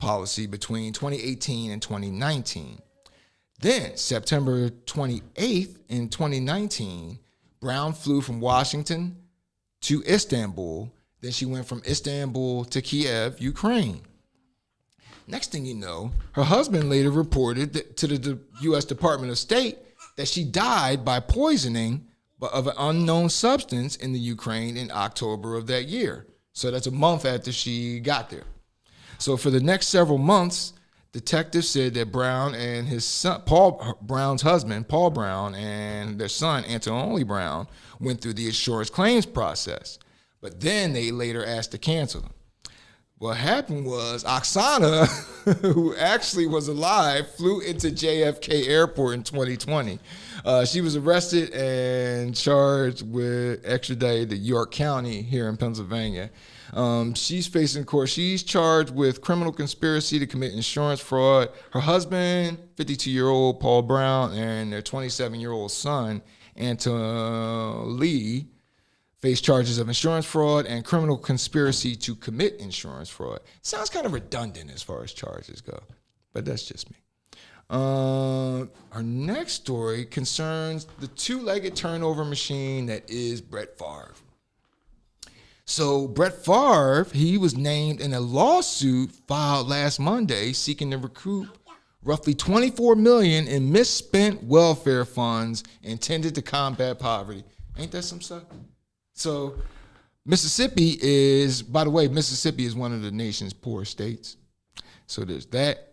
policy between 2018 and 2019. Then, September 28th in 2019, Brown flew from Washington to Istanbul. Then she went from Istanbul to Kiev, Ukraine. Next thing you know, her husband later reported to the U.S. Department of State that she died by poisoning of an unknown substance in the Ukraine in October of that year. So that's a month after she got there. So for the next several months, detectives said that Brown and his son, Brown's husband, Paul Brown, and their son, Antonio Brown, went through the insurance claims process. But then they later asked to cancel them. What happened was Oksana, who actually was alive, flew into JFK Airport in 2020. She was arrested and charged with extradited to York County here in Pennsylvania. She's facing court. She's charged with criminal conspiracy to commit insurance fraud. Her husband, 52-year-old Paul Brown, and their 27-year-old son, Anton Lee, face charges of insurance fraud and criminal conspiracy to commit insurance fraud. Sounds kind of redundant as far as charges go, but that's just me. Our next story concerns the 2-legged turnover machine that is Brett Favre. So Brett Favre, he was named in a lawsuit filed last Monday seeking to recoup roughly $24 million in misspent welfare funds intended to combat poverty. Ain't that some stuff? So Mississippi is, by the way, Mississippi is one of the nation's poorest states. So there's that.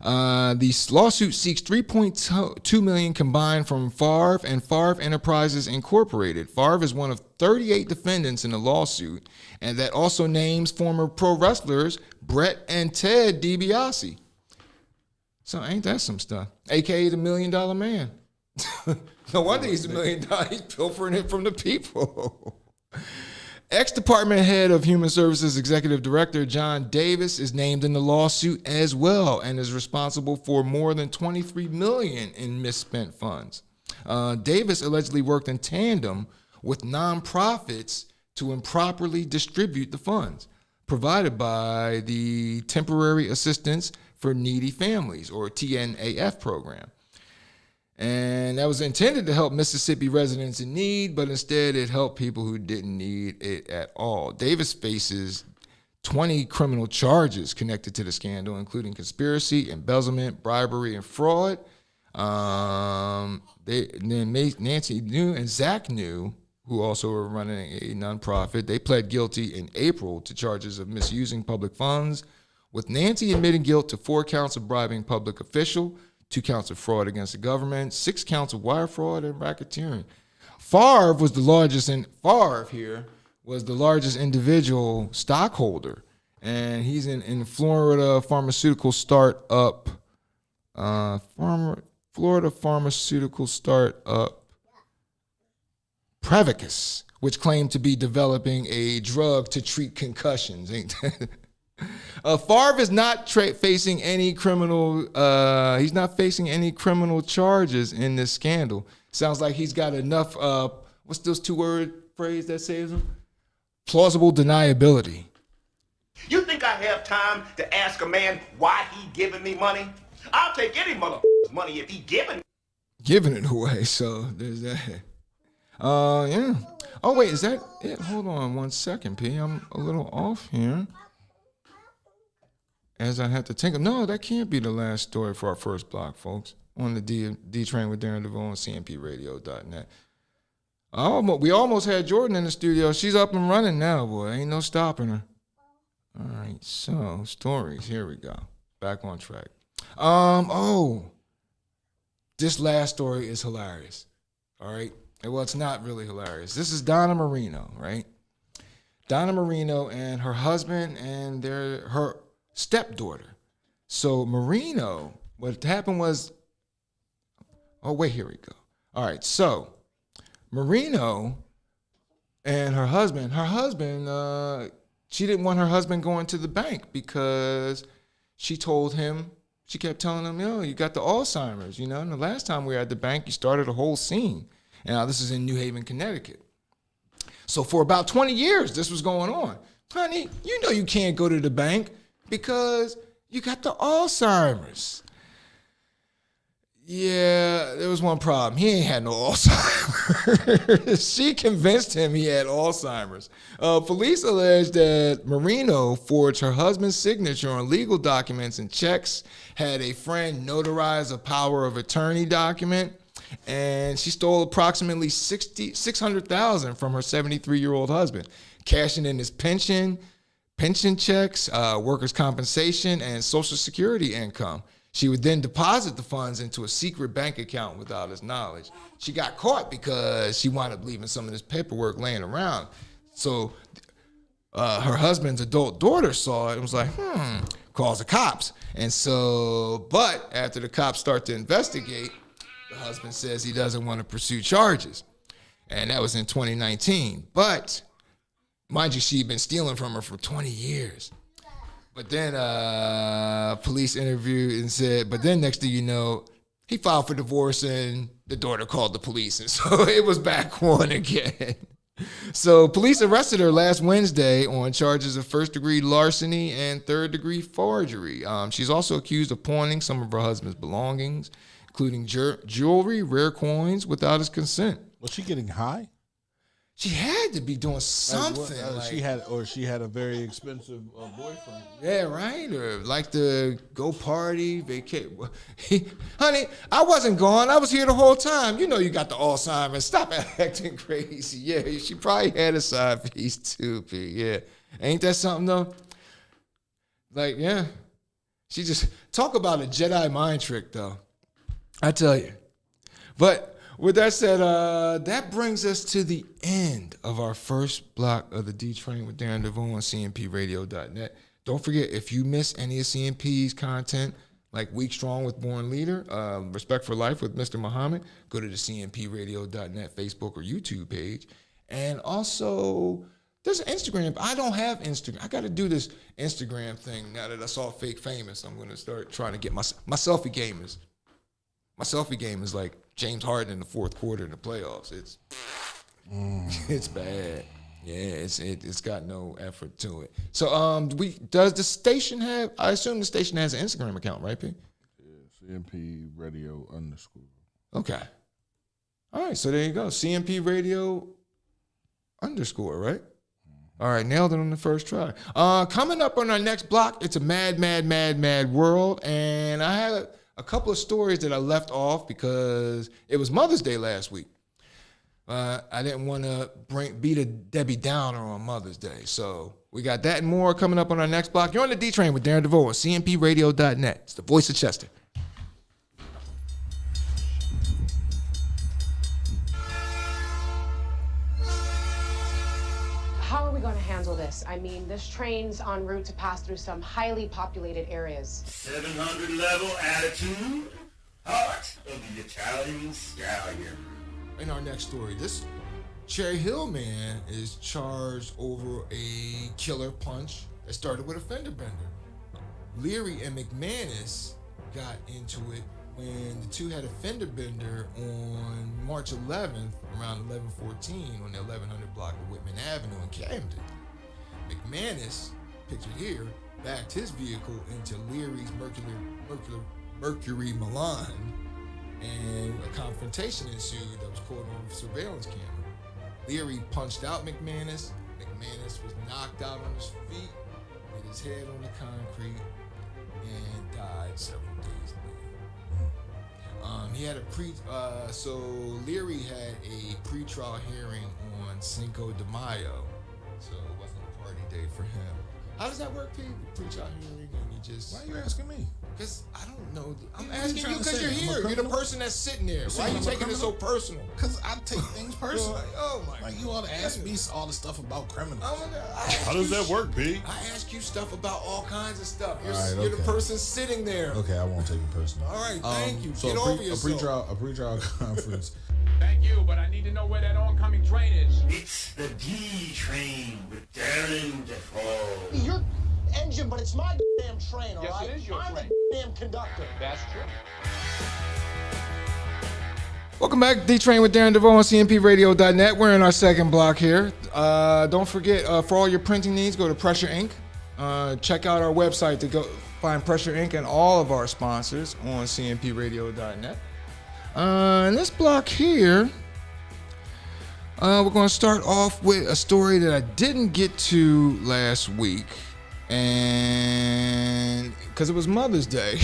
The lawsuit seeks $3.2 million combined from Favre and Favre Enterprises Incorporated. Favre is one of 38 defendants in the lawsuit, and that also names former pro wrestlers Brett and Ted DiBiase. So ain't that some stuff? AKA the $1 Million Man. No wonder he's $1 million. He's pilfering it from the people. Ex-Department Head of Human Services Executive Director John Davis is named in the lawsuit as well and is responsible for more than $23 million in misspent funds. Davis allegedly worked in tandem with nonprofits to improperly distribute the funds provided by the Temporary Assistance for Needy Families, or TNAF program. And that was intended to help Mississippi residents in need, but instead it helped people who didn't need it at all. Davis faces 20 criminal charges connected to the scandal, including conspiracy, embezzlement, bribery, and fraud. Nancy New and Zach New, who also were running a nonprofit, they pled guilty in April to charges of misusing public funds, with Nancy admitting guilt to 4 counts of bribing public official, 2 counts of fraud against the government, 6 counts of wire fraud and racketeering. Favre was the largest individual stockholder, and he's in Florida pharmaceutical startup, Prevacus, which claimed to be developing a drug to treat concussions. Ain't that? Favre is not facing any criminal. He's not facing any criminal charges in this scandal. Sounds like he's got enough. What's those 2-word phrase that saves him? Plausible deniability. You think I have time to ask a man why he giving me money? I'll take any motherfucker's money if he giving it away. So there's that. Yeah. Oh wait, is that it? Hold on 1 second, P. I'm a little off here. As I have to think of, no, that can't be the last story for our first block, folks. On the D Train with Darren DeVoue on CMPRadio.net. We almost had Jordan in the studio. She's up and running now, boy. Ain't no stopping her. All right, so stories. Here we go. Back on track. This last story is hilarious. All right. Well, it's not really hilarious. This is Donna Marino, right? Donna Marino and her husband and her stepdaughter. So Marino, what happened was, here we go. All right, so Marino and her husband, she didn't want her husband going to the bank because she kept telling him, you got the Alzheimer's, and the last time we were at the bank, you started a whole scene. Now, this is in New Haven, Connecticut. So for about 20 years, this was going on. Honey, you can't go to the bank because you got the Alzheimer's. Yeah, there was one problem. He ain't had no Alzheimer's. She convinced him he had Alzheimer's. Police alleged that Marino forged her husband's signature on legal documents and checks, had a friend notarize a power of attorney document, and she stole approximately $600,000 from her 73-year-old husband, cashing in his pension checks, workers' compensation, and Social Security income. She would then deposit the funds into a secret bank account without his knowledge. She got caught because she wound up leaving some of this paperwork laying around. So her husband's adult daughter saw it and was like, calls the cops. And so, but after the cops start to investigate, the husband says he doesn't want to pursue charges. And that was in 2019. But mind you, she'd been stealing from her for 20 years. But then police interviewed and said, but then next thing you know, he filed for divorce and the daughter called the police. And so it was back on again. So police arrested her last Wednesday on charges of first-degree larceny and third-degree forgery. She's also accused of pawning some of her husband's belongings, including jewelry, rare coins, without his consent. Was she getting high? She had to be doing something. She had a very expensive boyfriend. Yeah, right. Or like to go party, vacate. Honey, I wasn't gone. I was here the whole time. You know you got the Alzheimer's. Stop acting crazy. Yeah, she probably had a side piece too, P. Yeah. Ain't that something though? Like, yeah. She just talk about a Jedi mind trick though. I tell you. But with that said, that brings us to the end of our first block of the D-Train with Darren DeVoue on CMPRadio.net. Don't forget, if you miss any of CMP's content, like Week Strong with Born Leader, Respect for Life with Mr. Muhammad, go to the CMPRadio.net Facebook or YouTube page. And also, there's an Instagram. I don't have Instagram. I got to do this Instagram thing now that I saw Fake Famous. I'm going to start trying to get my selfie game is. My selfie game is like James Harden in the fourth quarter in the playoffs. It's bad. Yeah, it's got no effort to it. So does the station have? I assume the station has an Instagram account, right, P? Yeah, CMP Radio _ Okay. All right, so there you go. CMP Radio _ right? All right, nailed it on the first try. Coming up on our next block, it's a mad world, and I had a couple of stories that I left off because it was Mother's Day last week. I didn't want to beat a Debbie Downer on Mother's Day. So we got that and more coming up on our next block. You're on the D-Train with Darren DeVoue on CMPRadio.net. It's the voice of Chester. How are we going to handle this? I mean, this train's en route to pass through some highly populated areas. 700 level attitude, heart of the Italian stallion. In our next story, this Cherry Hill man is charged over a killer punch that started with a fender bender. Leary and McManus got into it when the two had a fender bender on March 11th, around 11:14 on the 1100 block of Whitman Avenue in Camden. McManus, pictured here, backed his vehicle into Leary's Mercury Milan, and a confrontation ensued that was caught on surveillance camera. Leary punched out McManus. McManus was knocked out on his feet, hit his head on the concrete, and died several days later. He had so Leary had a pretrial hearing on Cinco de Mayo, so it wasn't a party day for him. How does that work, Pete? Pretrial hearing, and you just... Why are you asking me? Because I don't know. I'm asking you because you're here. You're the person that's sitting there. Why are you taking it so personal? Because I take things personal. Oh my! Like you ought to ask me all the stuff about criminals. How does that work, B? I ask you stuff about all kinds of stuff. Right, you're the person sitting there. Okay, I won't take it personal. All right, thank you. So Get over yourself. A pretrial conference. Thank you, but I need to know where that oncoming train is. It's the D-Train with Darren DeVoue. Your engine, but it's my damn train, all right? Yes, it is your I'm train. the damn conductor. That's true. Welcome back, D-Train with Darren DeVoue on CMPRadio.net. We're in our second block here. Don't forget, for all your printing needs, go to Pressure Ink. Check out our website to go find Pressure Ink and all of our sponsors on CMPRadio.net. In this block here, we're going to start off with a story that I didn't get to last week, and because it was Mother's Day.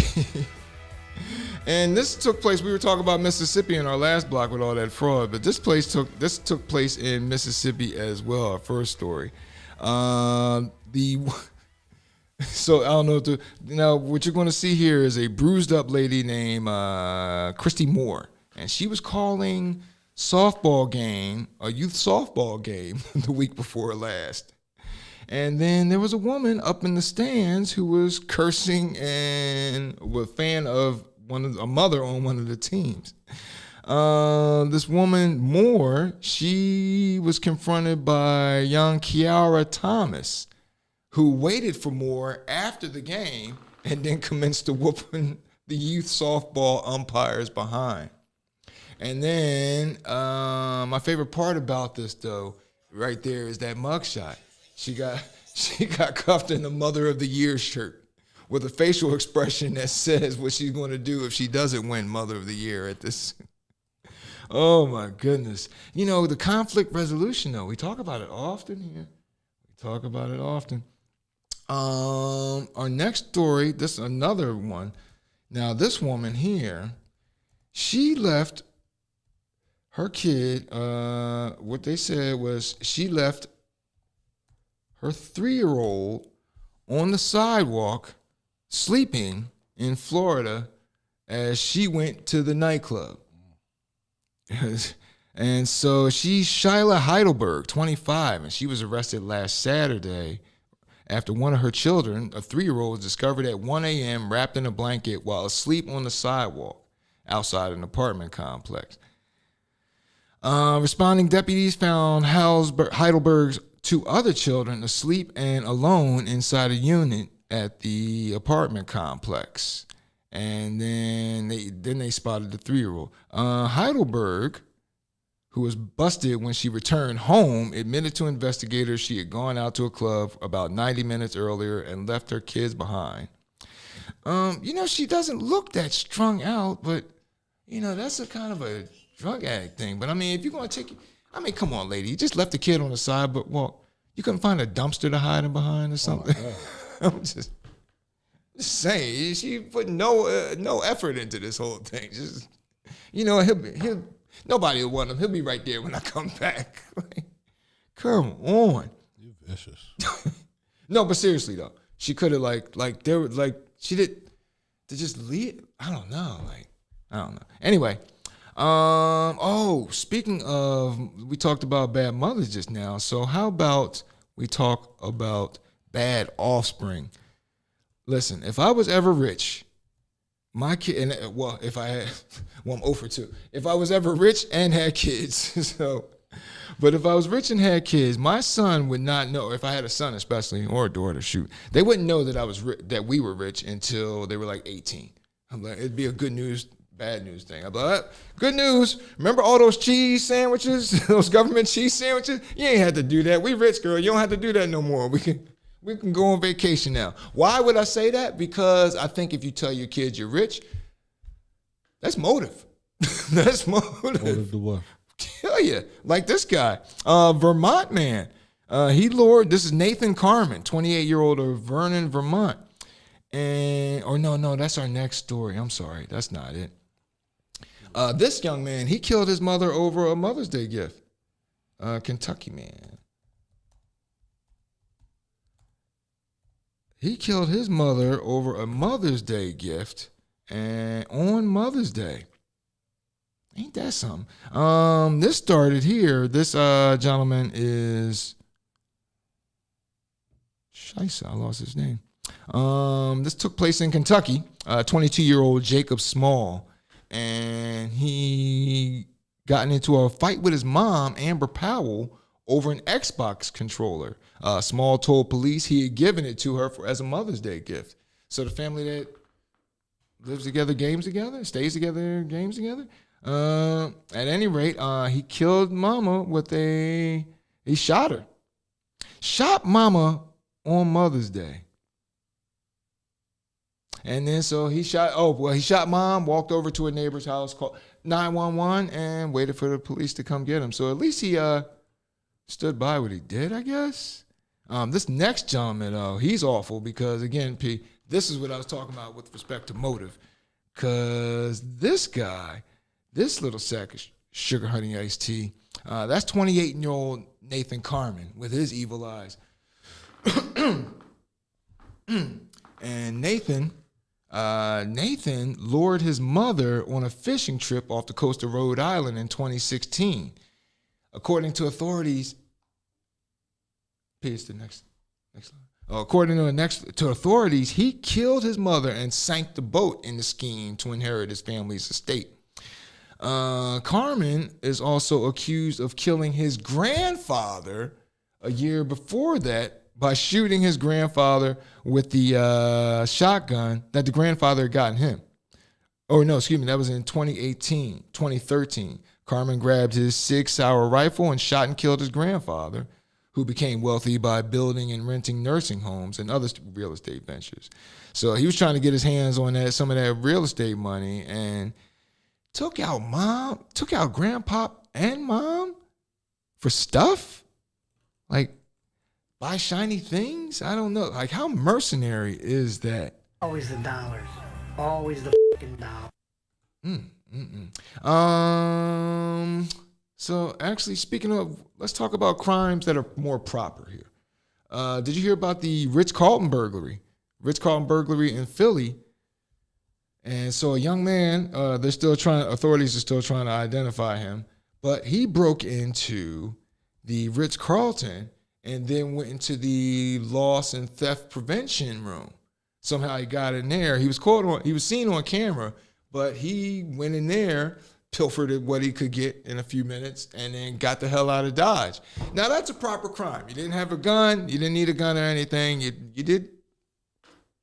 And this took place, we were talking about Mississippi in our last block with all that fraud, but this took place in Mississippi as well, our first story. So I don't know now what you're going to see here is a bruised up lady named Christy Moore, and she was calling a youth softball game the week before last. And then there was a woman up in the stands who was cursing and was a fan of a mother on one of the teams. This woman, Moore, she was confronted by young Kiara Thomas, who waited for Moore after the game and then commenced to whooping the youth softball umpires behind. And then my favorite part about this, though, right there is that mugshot. She got cuffed in the Mother of the Year shirt with a facial expression that says what she's going to do if she doesn't win Mother of the Year at this. Oh my goodness. You know, the conflict resolution though, we talk about it often here. Our next story, this is another one. Now this woman here, she left her kid, what they said was she left her 3-year-old on the sidewalk sleeping in Florida as she went to the nightclub. And so she's Shyla Heidelberg, 25, and she was arrested last Saturday after one of her children, a 3-year-old, was discovered at 1 a.m. wrapped in a blanket while asleep on the sidewalk outside an apartment complex. Responding deputies found Heidelberg's 2 other children asleep and alone inside a unit at the apartment complex. And then they spotted the 3-year-old. Heidelberg, who was busted when she returned home, admitted to investigators she had gone out to a club about 90 minutes earlier and left her kids behind. You know, she doesn't look that strung out, but, you know, that's a kind of a drug addict thing. But, I mean, if you're going to take it, I mean, come on, lady. You just left the kid on the side, but, well, you couldn't find a dumpster to hide him behind or something. I'm just saying, she put no effort into this whole thing. Just, you know, he'll nobody will want him. He'll be right there when I come back. Like, come on. You're vicious. No, but seriously though, she could have she did to just leave. I don't know. Anyway, speaking of, we talked about bad mothers just now. So how about we talk about bad offspring? Listen, if I was ever rich, my kid, and if I had, I'm 0 for 2. If I was ever rich and had kids, but if I was rich and had kids, my son would not know. If I had a son, especially, or a daughter, they wouldn't know that that we were rich until they were like 18. I'm like, it'd be a good news, bad news thing. I'd be like, good news. Remember all those cheese sandwiches, those government cheese sandwiches? You ain't had to do that. We rich, girl. You don't have to do that no more. We can go on vacation now. Why would I say that? Because I think if you tell your kids you're rich, that's motive. That's motive. Motive to what? Tell you. Like this guy, Vermont man. This is Nathan Carmen, 28-year-old of Vernon, Vermont. No, that's our next story. I'm sorry. That's not it. This young man, he killed his mother over a Mother's Day gift. Kentucky man. He killed his mother over a Mother's Day gift, and on Mother's Day. Ain't that something? This started here. This gentleman is Scheisse. I lost his name. This took place in Kentucky. 22-year-old Jacob Small, and he gotten into a fight with his mom, Amber Powell, over an Xbox controller. Small told police he had given it to her as a Mother's Day gift. So the family that lives together, games together, stays together, games together. At any rate, he killed mama he shot her. Shot mama on Mother's Day. And then so he shot mom, walked over to a neighbor's house, called 911, and waited for the police to come get him. So at least he stood by what he did, I guess. This next gentleman, though, he's awful because, again, P, this is what I was talking about with respect to motive. Because this guy, this little sack of sugar honey iced tea, that's 28-year-old Nathan Carmen with his evil eyes. And Nathan lured his mother on a fishing trip off the coast of Rhode Island in 2016. According to authorities, the next line. According to authorities, he killed his mother and sank the boat in the scheme to inherit his family's estate. Carmen is also accused of killing his grandfather a year before that by shooting his grandfather with the shotgun that the grandfather had gotten him. Oh, no, excuse me, that was in 2013. Carmen grabbed his Sig Sauer rifle and shot and killed his grandfather, who became wealthy by building and renting nursing homes and other real estate ventures. So he was trying to get his hands on some of that real estate money and took out grandpa and mom for stuff? Like, buy shiny things? I don't know. Like, how mercenary is that? Always the dollars. Always the fucking dollar. So actually, speaking of, let's talk about crimes that are more proper here. Did you hear about the Ritz-Carlton burglary? Ritz-Carlton burglary in Philly. And so a young man, authorities are still trying to identify him, but he broke into the Ritz-Carlton and then went into the loss and theft prevention room. Somehow he got in there. He was seen on camera, but he went in there, pilfered what he could get in a few minutes, and then got the hell out of Dodge. Now that's a proper crime. You didn't have a gun. You didn't need a gun or anything. You did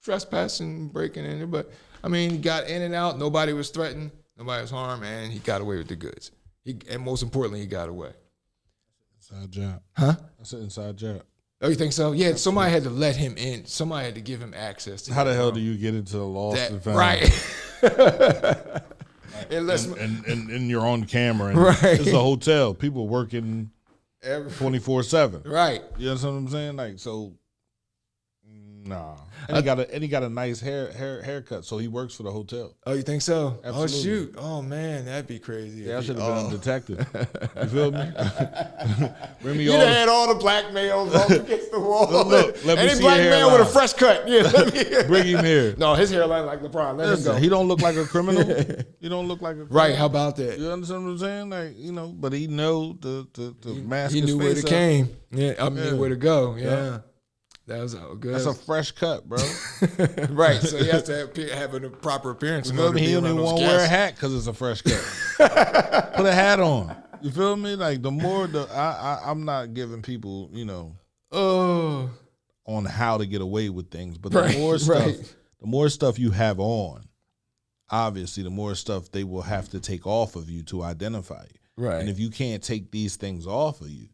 trespass and breaking in there, but I mean, he got in and out. Nobody was threatened. Nobody was harmed, and he got away with the goods. And most importantly, he got away. Inside job. Huh? That's an inside job. Oh, you think so? Yeah, somebody had to let him in. Somebody had to give him access to How the hell do you get into the lost and found? Right. and you're on camera. And Right. It's a hotel. People working 24/7. Right. You know what I'm saying? Like, so, nah. And he got a nice haircut, so he works for the hotel. Oh, you think so? Absolutely. Oh, shoot. Oh, man, that'd be crazy. Yeah, I should have been a detective. You feel me? Bring me You all done had all the black males up against the wall. Look, let me Any see black your man hairline. with a fresh cut. Yeah, Bring him here. No, his hairline like LeBron. Let him go. He don't look like a criminal. He don't look like a criminal. Right, how about that? You understand what I'm saying? Like, you know, but he know to mask He his knew where face to up. came. Yeah, I mean, where to go. Yeah. That was all good. That's a fresh cut, bro. Right, so he has to have a proper appearance. You feel me? He don't even want to wear a hat because it's a fresh cut. Put a hat on. You feel me? Like, the more I'm not giving people, you know, on how to get away with things, but the more stuff you have on, obviously, the more stuff they will have to take off of you to identify you. Right. And if you can't take these things off of you,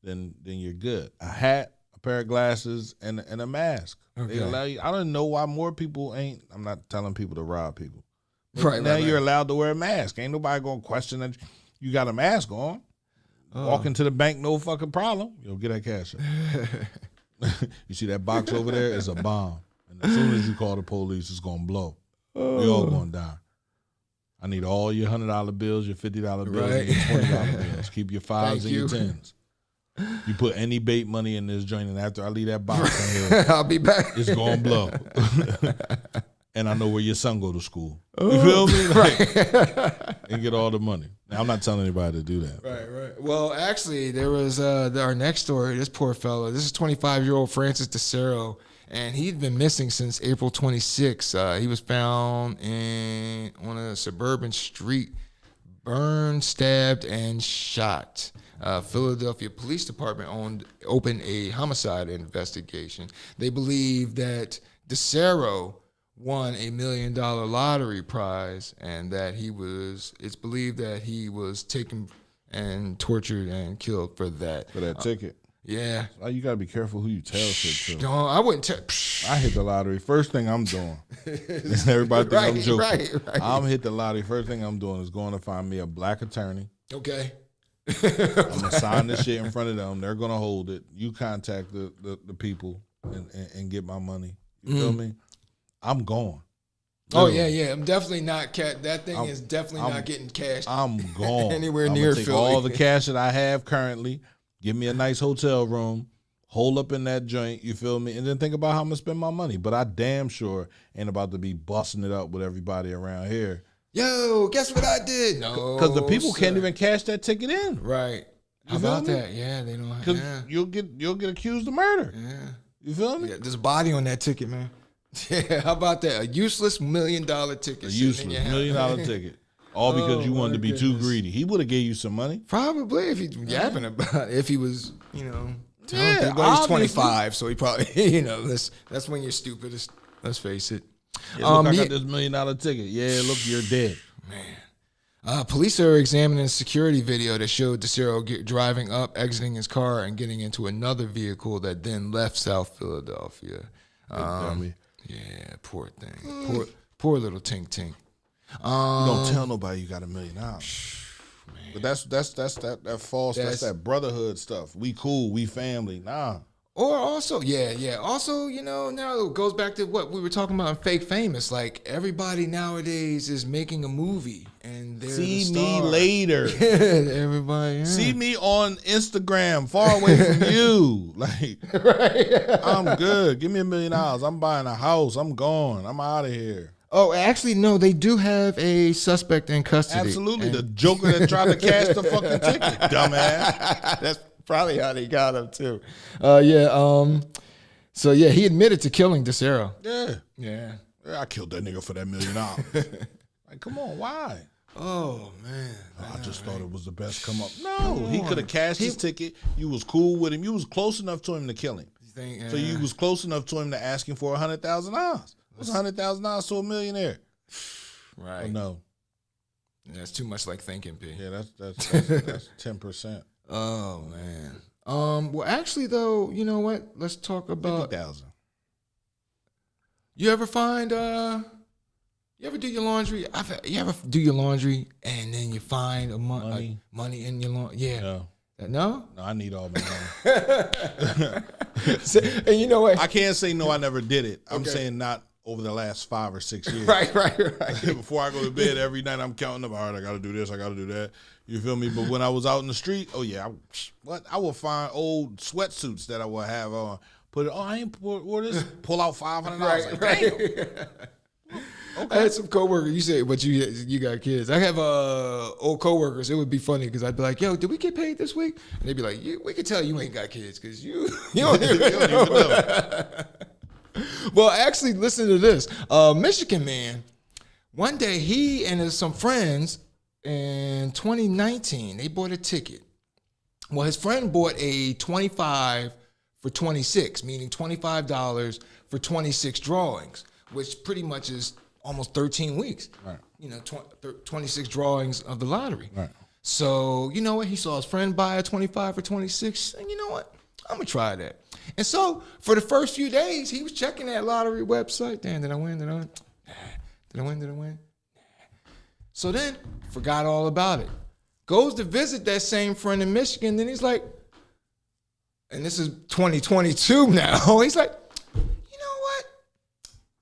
then you're good. A hat, a pair of glasses, and a mask. Okay. They allow you. I don't know why more people ain't. I'm not telling people to rob people. But Right, now right, you're right. allowed to wear a mask. Ain't nobody gonna question that you got a mask on. Walk into the bank, no fucking problem. You'll get that cash out. You see that box over there? It's a bomb. And as soon as you call the police, it's gonna blow. We all gonna die. I need all your $100 bills, your $50 bills, Right. and your $20 bills. Keep your fives Thank and your you. tens. You put any bait money in this joint, and after I leave that box in here, I'll be back. it's gonna blow. And I know where your son go to school. You feel me? Like, and get all the money. Now, I'm not telling anybody to do that. Right. Well, actually, there was our next story. This poor fella. This is 25-year-old Francis DeCero, and he'd been missing since April 26. He was found on a suburban street, burned, stabbed, and shot. Philadelphia Police Department opened a homicide investigation. They believe that DeCero won a $1 million lottery prize, and that it's believed that he was taken and tortured and killed for that. For that ticket. Yeah. You got to be careful who you tell shit to. No, I wouldn't tell. I hit the lottery. First thing I'm doing. Everybody think I'm joking. Right. I'm hit the lottery. First thing I'm doing is going to find me a black attorney. Okay. I'm going to sign this shit in front of them. They're going to hold it. You contact the people and get my money. You feel me? I'm gone. Oh, yeah. I'm definitely not that thing is definitely not getting cashed. I'm gone. Anywhere near take Philly. all the cash that I have currently, give me a nice hotel room, hole up in that joint, you feel me? And then think about how I'm going to spend my money. But I damn sure ain't about to be busting it up with everybody around here. Yo, guess what I did? No. Because the people can't even cash that ticket in. Right. How You feel about me? that? Yeah, they don't. Because Yeah. you'll get accused of murder. Yeah. You feel me? Yeah, there's a body on that ticket, man. Yeah, how about that? A useless $1 million ticket. A sitting in useless your $1 million house. ticket. All because you wanted to be too goodness. greedy. He would have gave you some money. Probably if he's yapping about it. If he was, telling Yeah, people. But he's obviously. 25, so he probably, that's when you're stupidest. Let's face it. Yeah, look, I got this $1 million ticket. Yeah, look, you're dead. Police are examining a security video that showed DeCero driving up, exiting his car, and getting into another vehicle that then left South Philadelphia. Dummy. Yeah, poor thing. Poor little Tink Tink. Don't tell nobody you got $1 million. But that's that false. That's that brotherhood stuff. We cool. We family. Nah. Or also, also, now it goes back to what we were talking about in Fake Famous. Like, everybody nowadays is making a movie, and they're See the me star. later. Everybody. See me on Instagram, far away from you. Like, I'm good. Give me $1 million. I'm buying a house. I'm gone. I'm out of here. Oh, actually, no, they do have a suspect in custody. Absolutely. The joker that tried to cash the fucking ticket, dumbass. That's probably how they got him, too. So, he admitted to killing DeSero. Yeah. I killed that nigga for that $1 million. Like, come on, why? Oh, man. I just thought it was the best come up. No, he could have cashed his ticket. You was cool with him. You was close enough to him to kill him. So you was close enough to him to ask him for $100,000. What's $100,000 to a millionaire? Right. Oh, no. That's too much like thinking, P. Yeah, that's 10%. Oh, man. Well, actually, though, you know what? Let's talk about 50,000. You ever find you ever do your laundry? You ever do your laundry and then you find money in your laundry? Yeah. No, I need all my money. And you know what? I can't say no, I never did it. I'm saying not over the last 5 or 6 years. Right. Before I go to bed every night, I'm counting up. All right, I got to do this. I got to do that. You feel me? But when I was out in the street, I would find old sweatsuits that I would have on. Put it. Oh, I ain't wore this. Pull out $500. Damn. Okay. I had some coworkers. You say, but you got kids. I have old coworkers. It would be funny because I'd be like, "Yo, did we get paid this week?" And they'd be like, "We can tell you ain't got kids because you don't even know." Well, actually, listen to this. Michigan man. One day, he and some friends in 2019, they bought a ticket. Well, his friend bought a 25 for 26, meaning $25 for 26 drawings, which pretty much is almost 13 weeks. Right. 26 drawings of the lottery. Right. So, you know what? He saw his friend buy a 25 for 26, and you know what? I'm going to try that. And so, for the first few days, he was checking that lottery website. Damn, did I win? Did I win? Did I win? Did I win? So then, forgot all about it. Goes to visit that same friend in Michigan, then he's like, and this is 2022 now, he's like, you know what?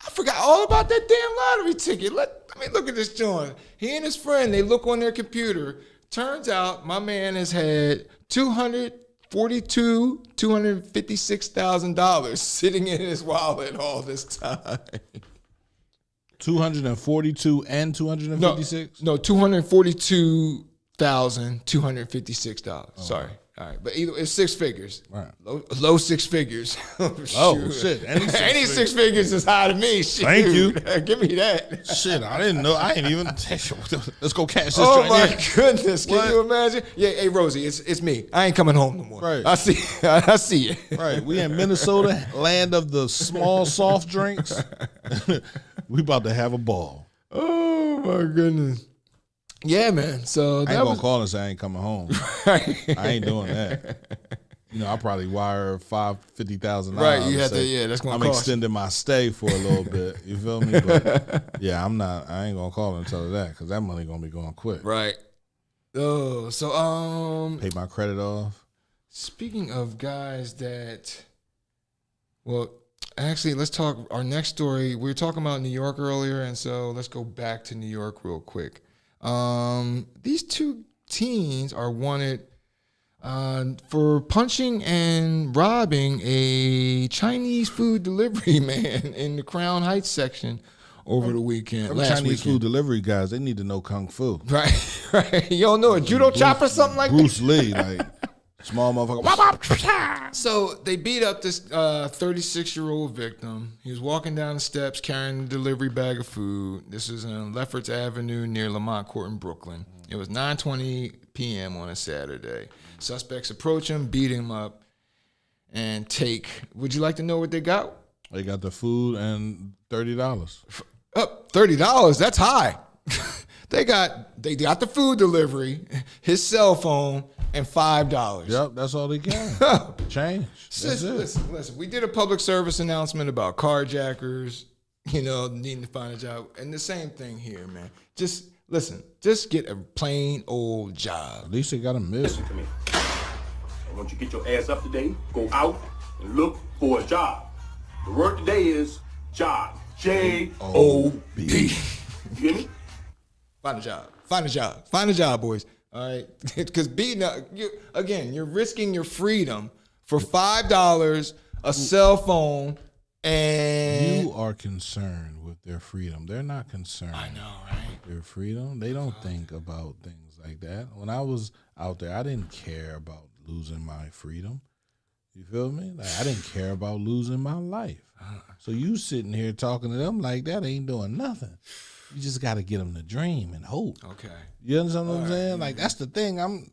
I forgot all about that damn lottery ticket. Let me look at this joint. He and his friend, they look on their computer. Turns out my man has had $256,000 sitting in his wallet all this time. 242 and 256? No, $242,256. Sorry. All right, but either it's 6 figures. Right. Low 6 figures. Oh, shit. Any six figures is high to me. Shoot. Thank you. Give me that. Shit, I didn't know. I ain't even. Let's go catch this. Oh, right my here. goodness. Can you imagine? Yeah, hey, Rosie, it's me. I ain't coming home no more. Right. I see you. Right. We in Minnesota, land of the small soft drinks. We about to have a ball. Oh, my goodness. Yeah, man. So I ain't gonna call and say I ain't coming home. I ain't doing that. I probably wire $50,000. Right, you have to. Yeah, that's gonna. I'm cost. extending my stay for a little bit. You feel me? But yeah, I'm not. I ain't gonna call and tell her that because that money gonna be going quick. Right. Oh, so pay my credit off. Speaking of guys that, well, actually, let's talk. Our next story. We were talking about New York earlier, and so let's go back to New York real quick. These 2 teens are wanted for punching and robbing a Chinese food delivery man in the Crown Heights section over the weekend. Chinese food delivery guys, they need to know kung fu. Right. You don't know a judo chop or something like Bruce that? Lee, like small motherfucker. So they beat up this 36-year-old victim. He was walking down the steps carrying a delivery bag of food. This is on Lefferts Avenue near Lamont Court in Brooklyn. It was 9:20 p.m. on a Saturday. Suspects approach him, beat him up, and take. Would you like to know what they got? They got the food and $30. $30? That's high. They got the food delivery, his cell phone, and $5. Yep, that's all they got. Change. Listen. We did a public service announcement about carjackers. needing to find a job. And the same thing here, man. Just listen, just get a plain old job. At least they got a miss. Listen to me. I want you to get your ass up today, go out and look for a job. The word today is job. J-O-B. You hear me? Find a job. Find a job. Find a job, boys. All right? Because you're risking your freedom for $5, a cell phone, and you are concerned with their freedom. They're not concerned. I know, right? Their freedom. They don't think about things like that. When I was out there, I didn't care about losing my freedom. You feel me? Like, I didn't care about losing my life. So you sitting here talking to them like that ain't doing nothing. You just got to get them to dream and hope. Okay. You understand what I'm saying? Like, that's the thing. I'm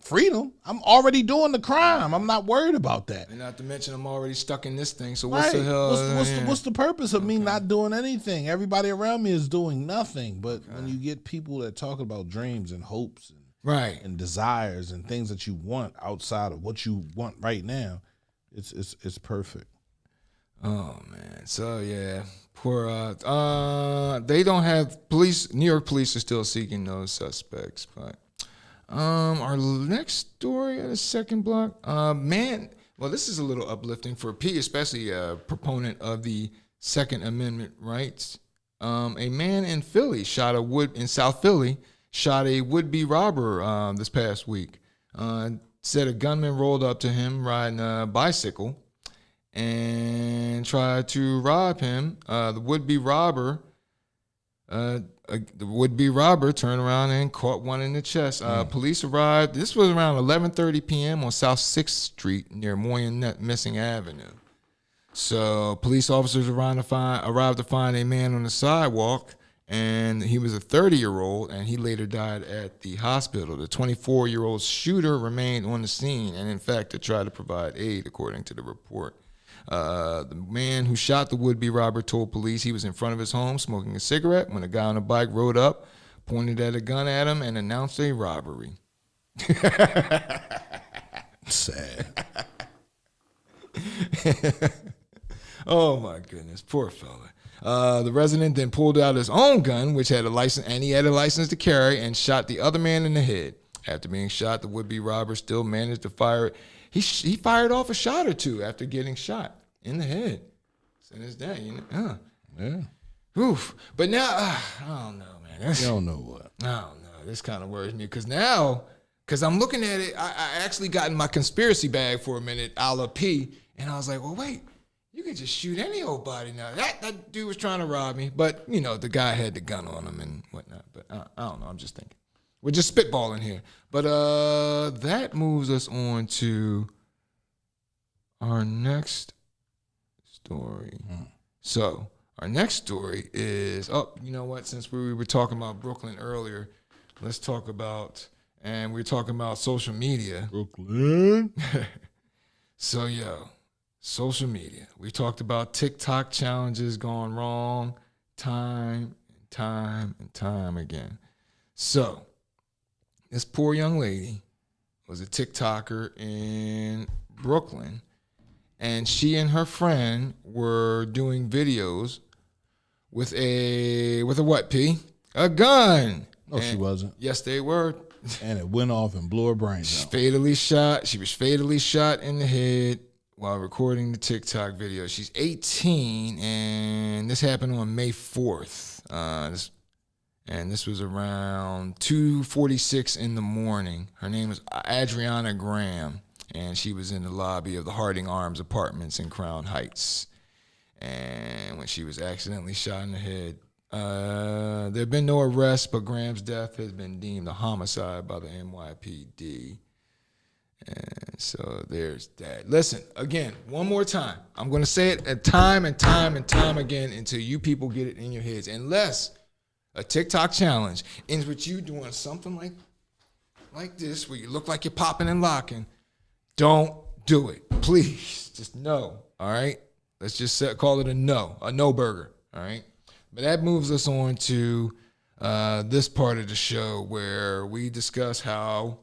freedom. I'm already doing the crime. I'm not worried about that. And not to mention, I'm already stuck in this thing. So what's the hell? What's the purpose of me not doing anything? Everybody around me is doing nothing. But when you get people that talk about dreams and hopes and desires and things that you want outside of what you want right now, it's perfect. Oh man. So yeah, poor. They don't have police. New York police are still seeking those suspects, but. Our next story at the second block, man. Well, this is a little uplifting for P, especially a proponent of the Second Amendment rights. A man in South Philly shot a would-be robber this past week. Said a gunman rolled up to him riding a bicycle and tried to rob him. The would-be robber turned around and caught one in the chest. Police arrived. This was around 11:30 p.m. on South 6th Street near Moyen Missing Avenue. So police officers arrived to find a man on the sidewalk, and he was a 30-year-old, and he later died at the hospital. The 24-year-old shooter remained on the scene and, in fact, had tried to provide aid, according to the report. The man who shot the would-be robber told police he was in front of his home smoking a cigarette when a guy on a bike rode up, pointed at a gun at him, and announced a robbery. Sad. Oh, my goodness. Poor fella. The resident then pulled out his own gun, which had a license, and he had a license to carry, and shot the other man in the head. After being shot, the would-be robber still managed to fire it. He fired off a shot or two after getting shot in the head. And it's that, Yeah. Oof. But now, I don't know, man. You don't know what? I don't know. This kind of worries me because I'm looking at it, I actually got in my conspiracy bag for a minute, a la P, and I was like, well, wait, you can just shoot any old body now. That dude was trying to rob me, but, the guy had the gun on him and whatnot. But I don't know. I'm just thinking. We're just spitballing here. But that moves us on to our next story. So our next story is, you know what? Since we were talking about Brooklyn earlier, let's talk about, and we're talking about social media. Brooklyn. So, social media. We talked about TikTok challenges gone wrong time and time again. So, this poor young lady was a TikToker in Brooklyn, and she and her friend were doing videos with a what, P? A gun. No, she wasn't. Yes, they were. And it went off and blew her brains out. She was fatally shot in the head while recording the TikTok video. She's 18, and this happened on May 4th. This was around 2:46 in the morning. Her name is Adriana Graham, and she was in the lobby of the Harding Arms Apartments in Crown Heights. And when she was accidentally shot in the head, there have been no arrests, but Graham's death has been deemed a homicide by the NYPD. And so there's that. Listen, again, one more time. I'm going to say it time and time again until you people get it in your heads. Unless a TikTok challenge ends with you doing something like this, where you look like you're popping and locking, don't do it. Please, just no, all right? Let's just call it a no burger, all right? But that moves us on to this part of the show where we discuss how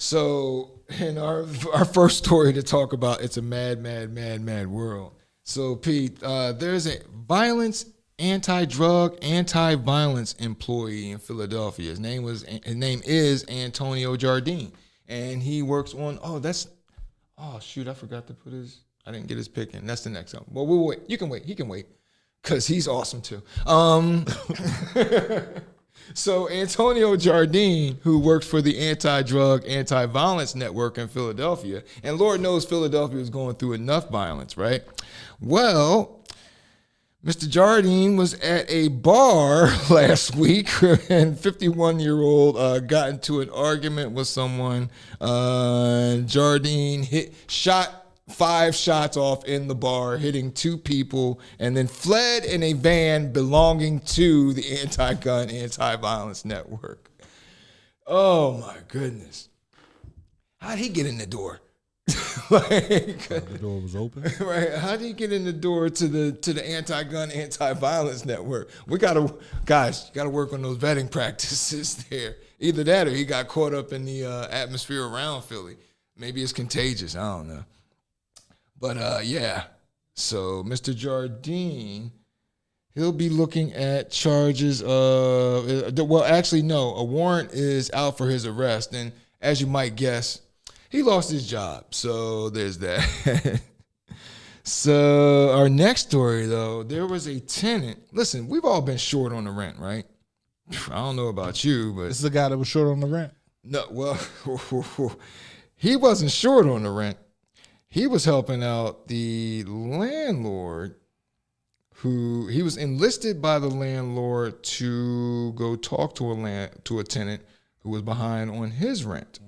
So in our first story to talk about, it's a mad world. So Pete, there's a anti-drug, anti-violence employee in Philadelphia. His name is Antonio Jardine, and he works on. I forgot to put I didn't get his pick in. That's the next one. Well, we'll wait. You can wait. He can wait, because he's awesome too. So Antonio Jardine, who works for the Anti-Drug, Anti-Violence Network in Philadelphia, and Lord knows Philadelphia is going through enough violence, right? Well, Mr. Jardine was at a bar last week, and 51-year-old got into an argument with someone. Jardine shot 5 shots off in the bar, hitting 2 people, and then fled in a van belonging to the Anti-Gun, Anti-Violence Network. Oh my goodness. How'd he get in the door? The door was open. Right. How do you get in the door to the Anti-Gun, Anti-Violence Network? We gotta work on those vetting practices there. Either that or he got caught up in the atmosphere around Philly. Maybe it's contagious. I don't know. But yeah. So Mr. Jardine, he'll be looking at charges of a warrant is out for his arrest, and as you might guess, he lost his job. So there's that. So our next story, though, there was a tenant. Listen, we've all been short on the rent, right? I don't know about you, but this is the guy that was short on the rent. No, well, he wasn't short on the rent. He was helping out the landlord, who he was enlisted by the landlord to go talk to a tenant who was behind on his rent.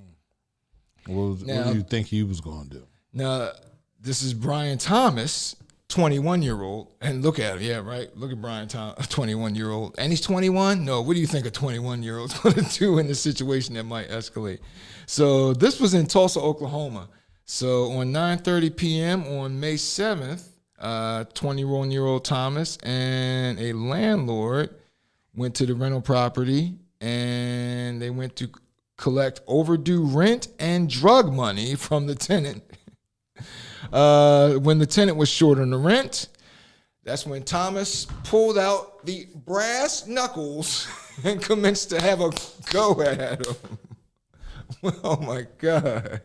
What do you think he was going to do? Now, this is Brian Thomas, 21-year-old, and look at him, yeah, right? Look at Brian Thomas, 21-year-old, and he's 21? No, what do you think a 21-year-old's going to do in this situation that might escalate? So this was in Tulsa, Oklahoma. So on 9:30 p.m. on May 7th, 21-year-old Thomas and a landlord went to the rental property, and they went to collect overdue rent and drug money from the tenant. When the tenant was short on the rent, that's when Thomas pulled out the brass knuckles and commenced to have a go at him. Oh my God.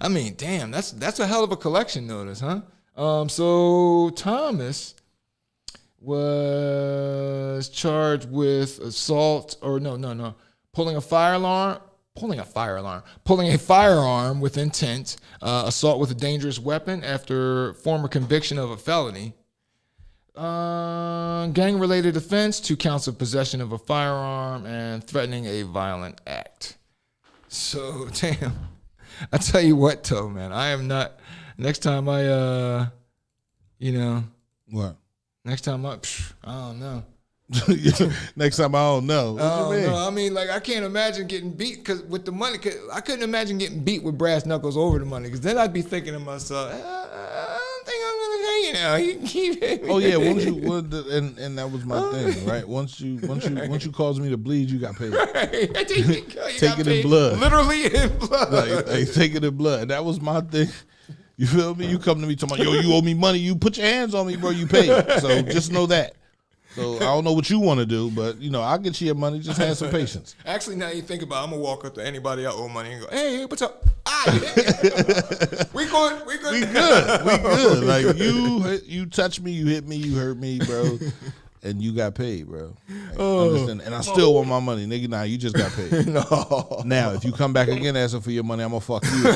I mean, damn, that's a hell of a collection notice, huh? So Thomas was charged with assault, or pulling a firearm with intent, assault with a dangerous weapon after former conviction of a felony, gang-related offense, 2 counts of possession of a firearm, and threatening a violent act. So, damn. I tell you what, though, man, I am not. Next time I, what? Next time I don't know. Next time I don't know. What you mean? No, I mean, like, I can't imagine getting beat because with the money. Cause I couldn't imagine getting beat with brass knuckles over the money, because then I'd be thinking to myself, I don't think I'm gonna pay you now. You keep hitting me. Oh yeah, and that was my thing, right? Once you cause me to bleed, you got paid. Right. Take it in blood. Literally in blood. Like take it in blood. And that was my thing. You feel me? You come to me talking about, yo, you owe me money. You put your hands on me, bro. You pay. So just know that. So I don't know what you want to do, but I'll get you your money. Just have some patience. Actually, now you think about it, I'm gonna walk up to anybody I owe money and go, "Hey, what's up? We good. We good. Like you touch me, you hit me, you hurt me, bro, and you got paid, bro. Understand? And I still want my money, nigga. Nah, you just got paid. No. Now, if you come back again asking for your money, I'm gonna fuck you.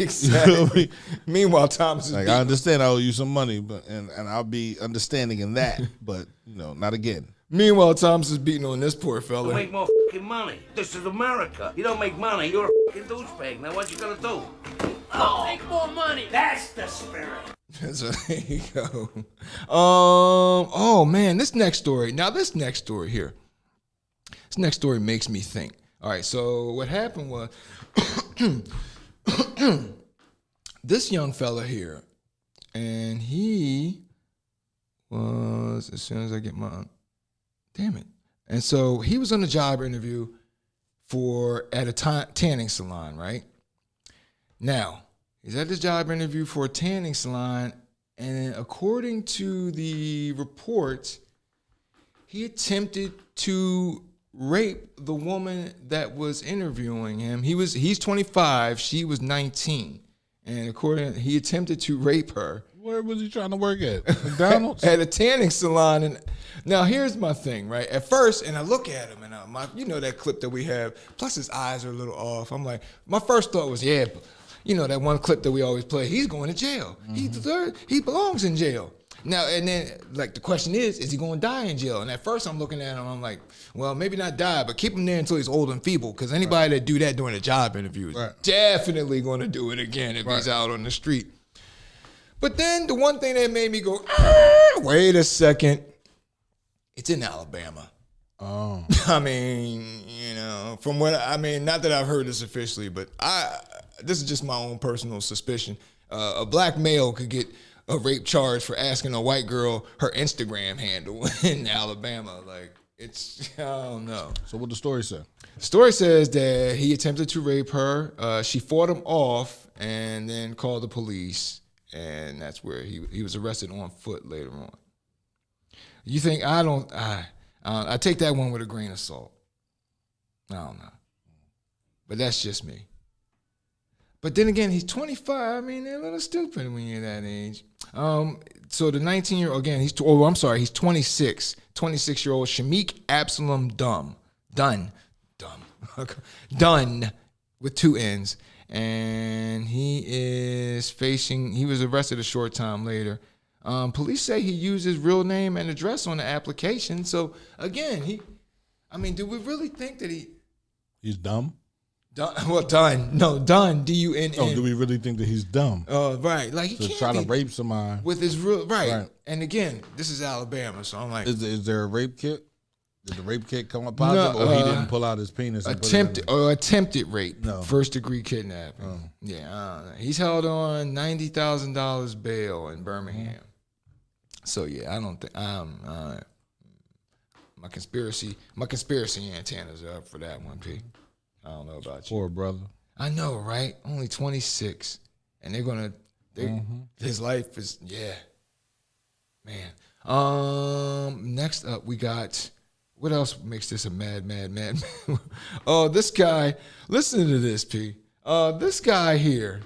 Exactly. You feel me? Meanwhile, Thomas is I understand I owe you some money, but and I'll be understanding in that, but not again. Meanwhile, Thomas is beating on this poor fella. You make more fucking money. This is America. You don't make money, you're a fucking douchebag. Now what you gonna do? Oh, make more money. That's the spirit. So there you go. Oh man, this next story here. This next story makes me think. All right, so what happened was this young fella here, and he was, as soon as I get my, damn it. And so he was on a job interview at a tanning salon, right? Now, he's at this job interview for a tanning salon, and according to the reports, he attempted to rape the woman that was interviewing him. He's 25, she was 19. And he attempted to rape her. Where was he trying to work at? McDonald's? At a tanning salon. And now here's my thing, right? At first, and I look at him, and you know that clip that we have. Plus his eyes are a little off. I'm like, my first thought was, yeah, you know that one clip that we always play. He's going to jail. He belongs in jail. Now, and then, like, the question is he going to die in jail? And at first I'm looking at him, I'm like, well, maybe not die, but keep him there until he's old and feeble, because anybody that do that during a job interview is definitely going to do it again if he's out on the street. But then the one thing that made me go, wait a second, it's in Alabama. Oh. I mean, you know, not that I've heard this officially, but this is just my own personal suspicion. A black male could get a rape charge for asking a white girl her Instagram handle in Alabama. Like, I don't know. So what the story say? The story says that he attempted to rape her. She fought him off and then called the police. And that's where he was arrested on foot later on. You think, I take that one with a grain of salt. I don't know. But that's just me. But then again, he's 25. I mean, they're a little stupid when you're that age. So the 19-year-old, again, he's 26. 26-year-old Shameik Absalom Dunn with two N's. And he was arrested a short time later. Police say he used his real name and address on the application. So again, do we really think that he's dumb? Dunn, D-U-N-N. Oh, do we really think that he's dumb? Right. Like, he to can't try to rape somebody with his real right. And again, this is Alabama, so I'm like, is there a rape kit? Did the rape kit come up positive, or he didn't pull out his penis? Attempted rape, no. First degree kidnapping. Oh. Yeah, he's held on $90,000 bail in Birmingham. So yeah, I don't think my conspiracy antennas are up for that one, P. I don't know about you. Poor brother. I know, right? Only 26, and his life is man. Next up, we got. What else makes this a mad? Oh, this guy. Listen to this, P. This guy here.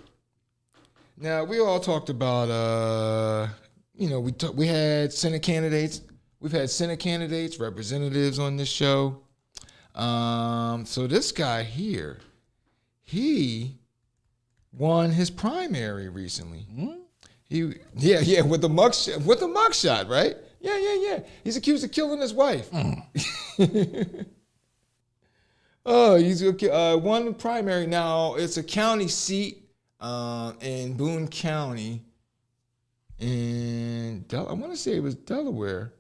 Now, we all talked about, we had Senate candidates. We've had Senate candidates, representatives on this show. So this guy here, he won his primary recently. Mm-hmm. With the mugshot, right? Yeah. He's accused of killing his wife. He's won the primary. Now, it's a county seat in Boone County. And I want to say it was Delaware.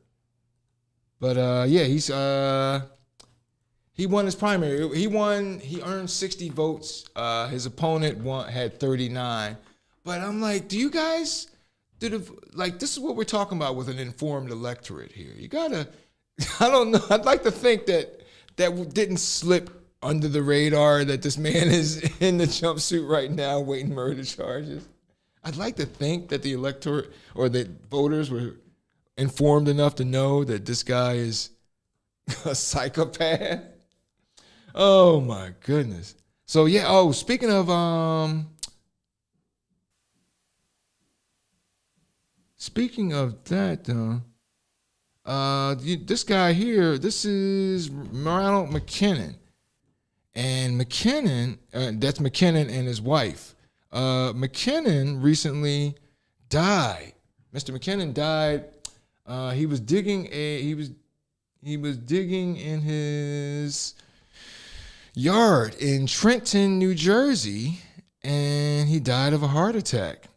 But, he won his primary. He earned 60 votes. His opponent had 39. But I'm like, do you guys... this is what we're talking about with an informed electorate here. You gotta, I don't know. I'd like to think that didn't slip under the radar, that this man is in the jumpsuit right now waiting murder charges. I'd like to think that the electorate or that voters were informed enough to know that this guy is a psychopath. Oh my goodness. So yeah. Oh, speaking of that, this guy here, this is Ronald McKinnon. And McKinnon, that's McKinnon and his wife. McKinnon recently died. Mr. McKinnon died. He was digging in his yard in Trenton, New Jersey, and he died of a heart attack.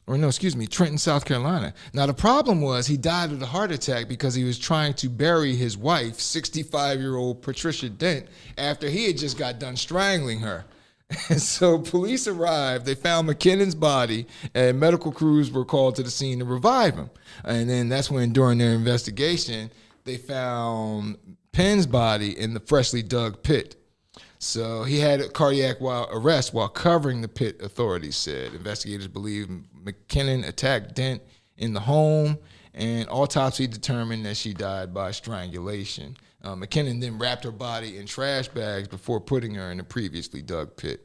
Trenton, South Carolina. Now, the problem was he died of a heart attack because he was trying to bury his wife, 65-year-old Patricia Dent, after he had just got done strangling her. And so police arrived. They found McKinnon's body, and medical crews were called to the scene to revive him. And then that's when, during their investigation, they found Penn's body in the freshly dug pit. So he had a cardiac arrest while covering the pit, authorities said. Investigators believe McKinnon attacked Dent in the home, and autopsy determined that she died by strangulation. McKinnon then wrapped her body in trash bags before putting her in a previously dug pit.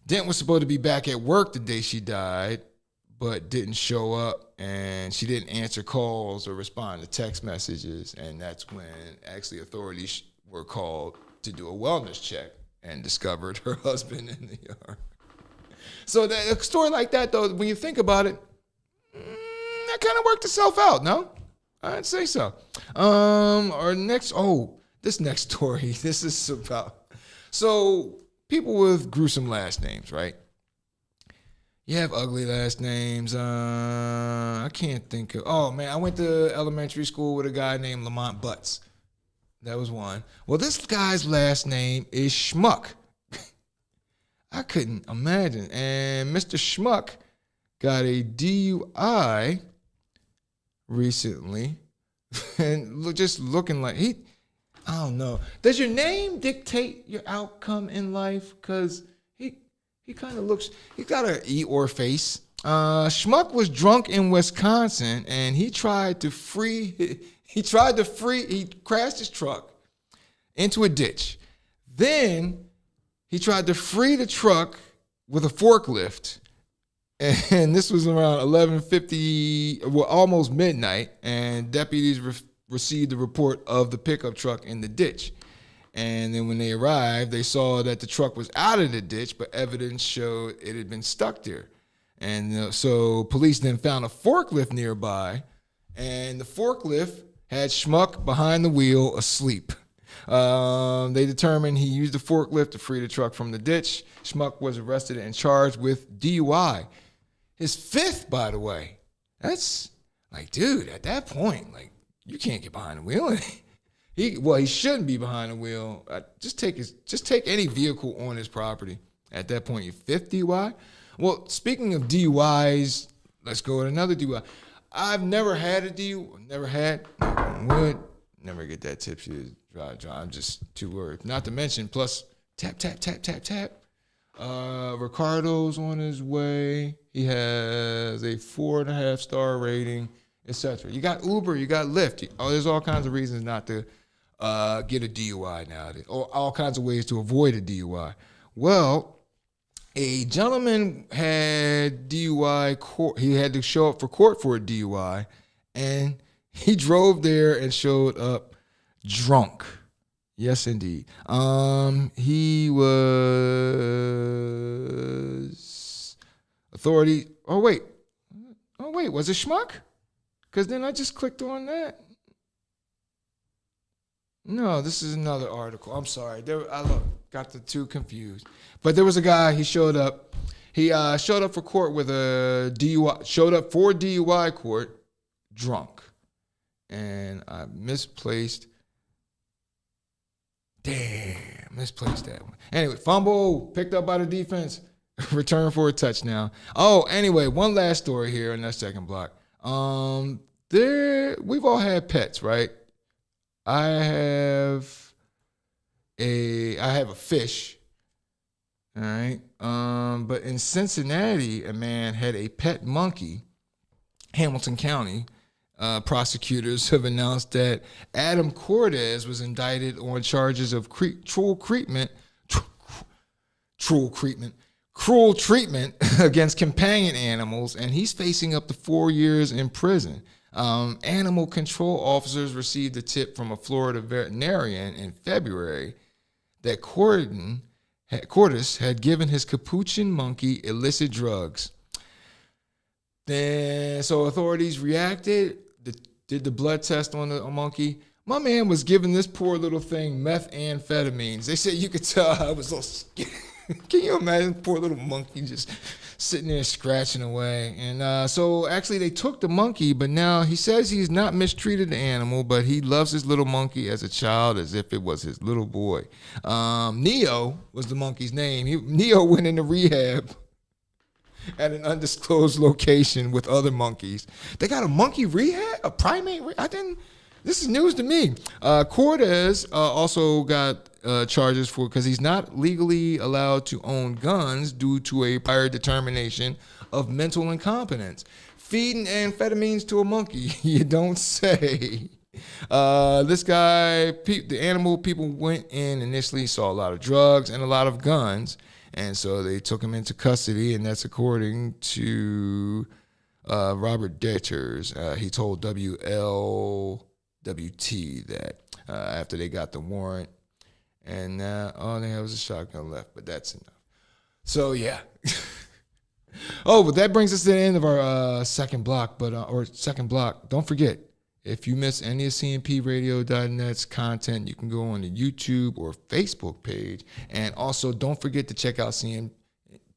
Dent was supposed to be back at work the day she died, but didn't show up, and she didn't answer calls or respond to text messages, and that's when actually authorities were called to do a wellness check and discovered her husband in the yard. So a story like that, though, when you think about it, that kind of worked itself out, no? I'd say so. This next story, this is about, so people with gruesome last names, right? You have ugly last names. I can't think of, I went to elementary school with a guy named Lamont Butts. That was one. Well, this guy's last name is Schmuck. I couldn't imagine. And Mr. Schmuck got a DUI recently. And just looking like I don't know. Does your name dictate your outcome in life? Because he kind of looks, he got an Eeyore face. Schmuck was drunk in Wisconsin, and he crashed his truck into a ditch. Then he tried to free the truck with a forklift. And this was around 11:50, almost midnight, and deputies received a report of the pickup truck in the ditch. And then when they arrived, they saw that the truck was out of the ditch, but evidence showed it had been stuck there. And so police then found a forklift nearby, and the forklift had Schmuck behind the wheel asleep. They determined he used the forklift to free the truck from the ditch. Schmuck was arrested and charged with DUI. His fifth, by the way. That's like, dude, at that point, like, you can't get behind the wheel. He shouldn't be behind the wheel. Just take any vehicle on his property. At that point, your fifth DUI. Well, speaking of DUIs, let's go with another DUI. I've never had a DUI. Never get that tipsy to drive. I'm just too worried. Not to mention, plus tap. Ricardo's on his way. He has a 4.5 star rating, etc. You got Uber, you got Lyft. There's all kinds of reasons not to get a DUI nowadays, or all kinds of ways to avoid a DUI. Well, a gentleman had DUI court. He had to show up for court for a DUI, and he drove there and showed up drunk. Yes, indeed. He was authority. Oh wait, was it Schmuck? Because then I just clicked on that. No, this is another article. I'm sorry. Got the two confused. But there was a guy. He showed up. He showed up for court with a DUI. Showed up for DUI court, drunk, and I misplaced. Misplaced that one. Anyway, fumble, picked up by the defense, return for a touchdown. Anyway, one last story here in that second block. We've all had pets, right? I have a fish, all right? But in Cincinnati, a man had a pet monkey. Hamilton County prosecutors have announced that Adam Cortez was indicted on charges of cruel treatment against companion animals, and he's facing up to 4 years in prison. Animal control officers received a tip from a Florida veterinarian in February that Cortez had given his capuchin monkey illicit drugs. So authorities reacted, did the blood test on the monkey. My man was giving this poor little thing methamphetamines. They said you could tell I was a little scared. Can you imagine poor little monkey just sitting there scratching away? And so actually they took the monkey, but now he says he's not mistreated the animal, but he loves his little monkey as a child as if it was his little boy. Neo was the monkey's name. Neo went into rehab at an undisclosed location with other monkeys. They got a monkey rehab? A primate rehab? This is news to me. Cortez also got charges for because he's not legally allowed to own guns due to a prior determination of mental incompetence. Feeding amphetamines to a monkey, you don't say. This guy, the animal people went in initially, saw a lot of drugs and a lot of guns, and so they took him into custody, and that's according to Robert Deters. He told WLWT that after they got the warrant, and all they had was a shotgun left, but that's enough. So, yeah. But that brings us to the end of our second block. Don't forget, if you miss any of CMPRadio.net's content, you can go on the YouTube or Facebook page. And also, don't forget to check out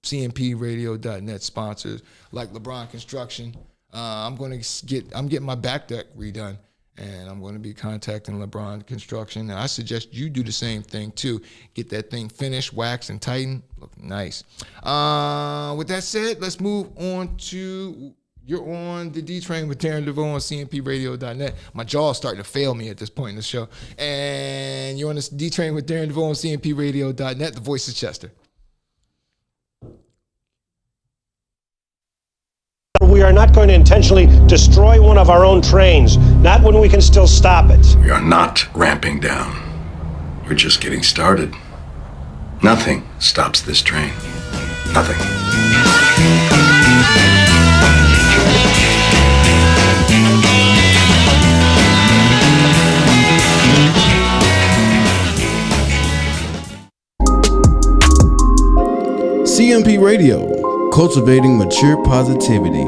CMPRadio.net sponsors like LeBron Construction. I'm getting my back deck redone, and I'm going to be contacting LeBron Construction. And I suggest you do the same thing too. Get that thing finished, waxed, and tightened. Look nice. With that said, let's move on to. You're on the D Train with Darren DeVoue on CMPRadio.net. My jaw's starting to fail me at this point in the show. And you're on the D Train with Darren DeVoue on CMPRadio.net, the voice of Chester. We are not going to intentionally destroy one of our own trains, not when we can still stop it. We are not ramping down. We're just getting started. Nothing stops this train. Nothing. CMP Radio, cultivating mature positivity,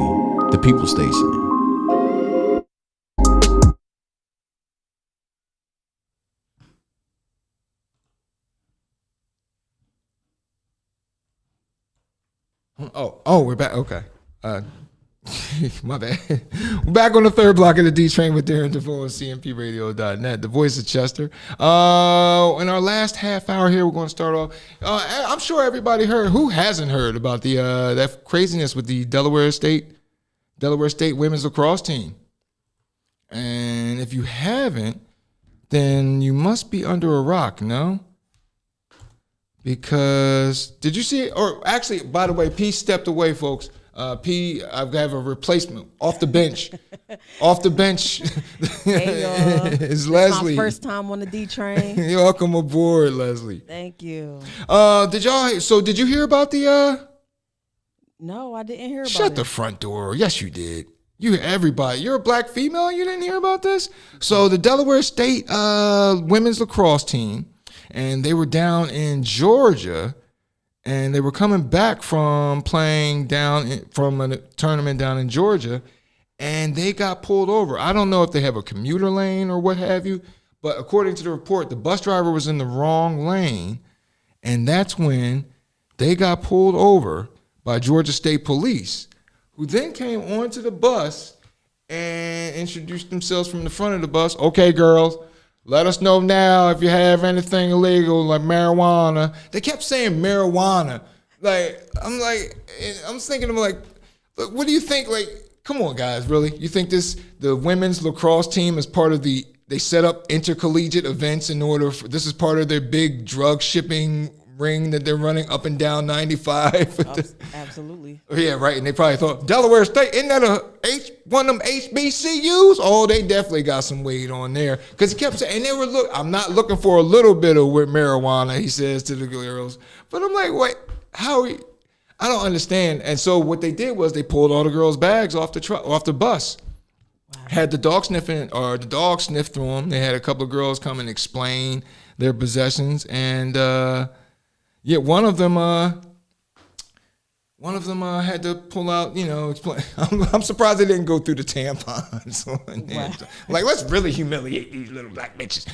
the people station. We're back. Okay. My bad. We're back on the third block of the D Train with Darren DeVoue on CMPRadio.net, the voice of Chester. In our last half hour here, we're going to start off. I'm sure everybody heard. Who hasn't heard about the that craziness with the Delaware State women's lacrosse team? And if you haven't, then you must be under a rock, no? Because did you see it? Or actually, by the way, P stepped away, folks. P, I have a replacement off the bench. Off the bench Hey, y'all. is Leslie. My first time on the D train. Welcome aboard, Leslie. Thank you. Did you hear about the No, I didn't hear about it. Shut the front door. Yes, you did. You're a black female and you didn't hear about this? So the Delaware State women's lacrosse team, and they were down in Georgia, and they were coming back from playing from a tournament down in Georgia, and they got pulled over. I don't know if they have a commuter lane or what have you, but according to the report, the bus driver was in the wrong lane, and that's when they got pulled over by Georgia State Police, who then came onto the bus and introduced themselves from the front of the bus. Okay, girls, let us know now if you have anything illegal like marijuana. They kept saying marijuana. I'm thinking, look, what do you think? Like, come on, guys, really? You think the women's lacrosse team is part of they set up intercollegiate events this is part of their big drug shipping ring that they're running up and down 95? Absolutely. Yeah, right. And they probably thought, Delaware State, isn't that one of them HBCUs? Oh, they definitely got some weight on there. Because he kept saying, and I'm not looking for a little bit of marijuana, he says to the girls. But I'm like, wait, I don't understand. And so what they did was they pulled all the girls' bags off the bus. Wow. Had the dog sniff through them. They had a couple of girls come and explain their possessions, and one of them had to pull out, explain. I'm surprised they didn't go through the tampons. Wow. Like, let's really humiliate these little black bitches.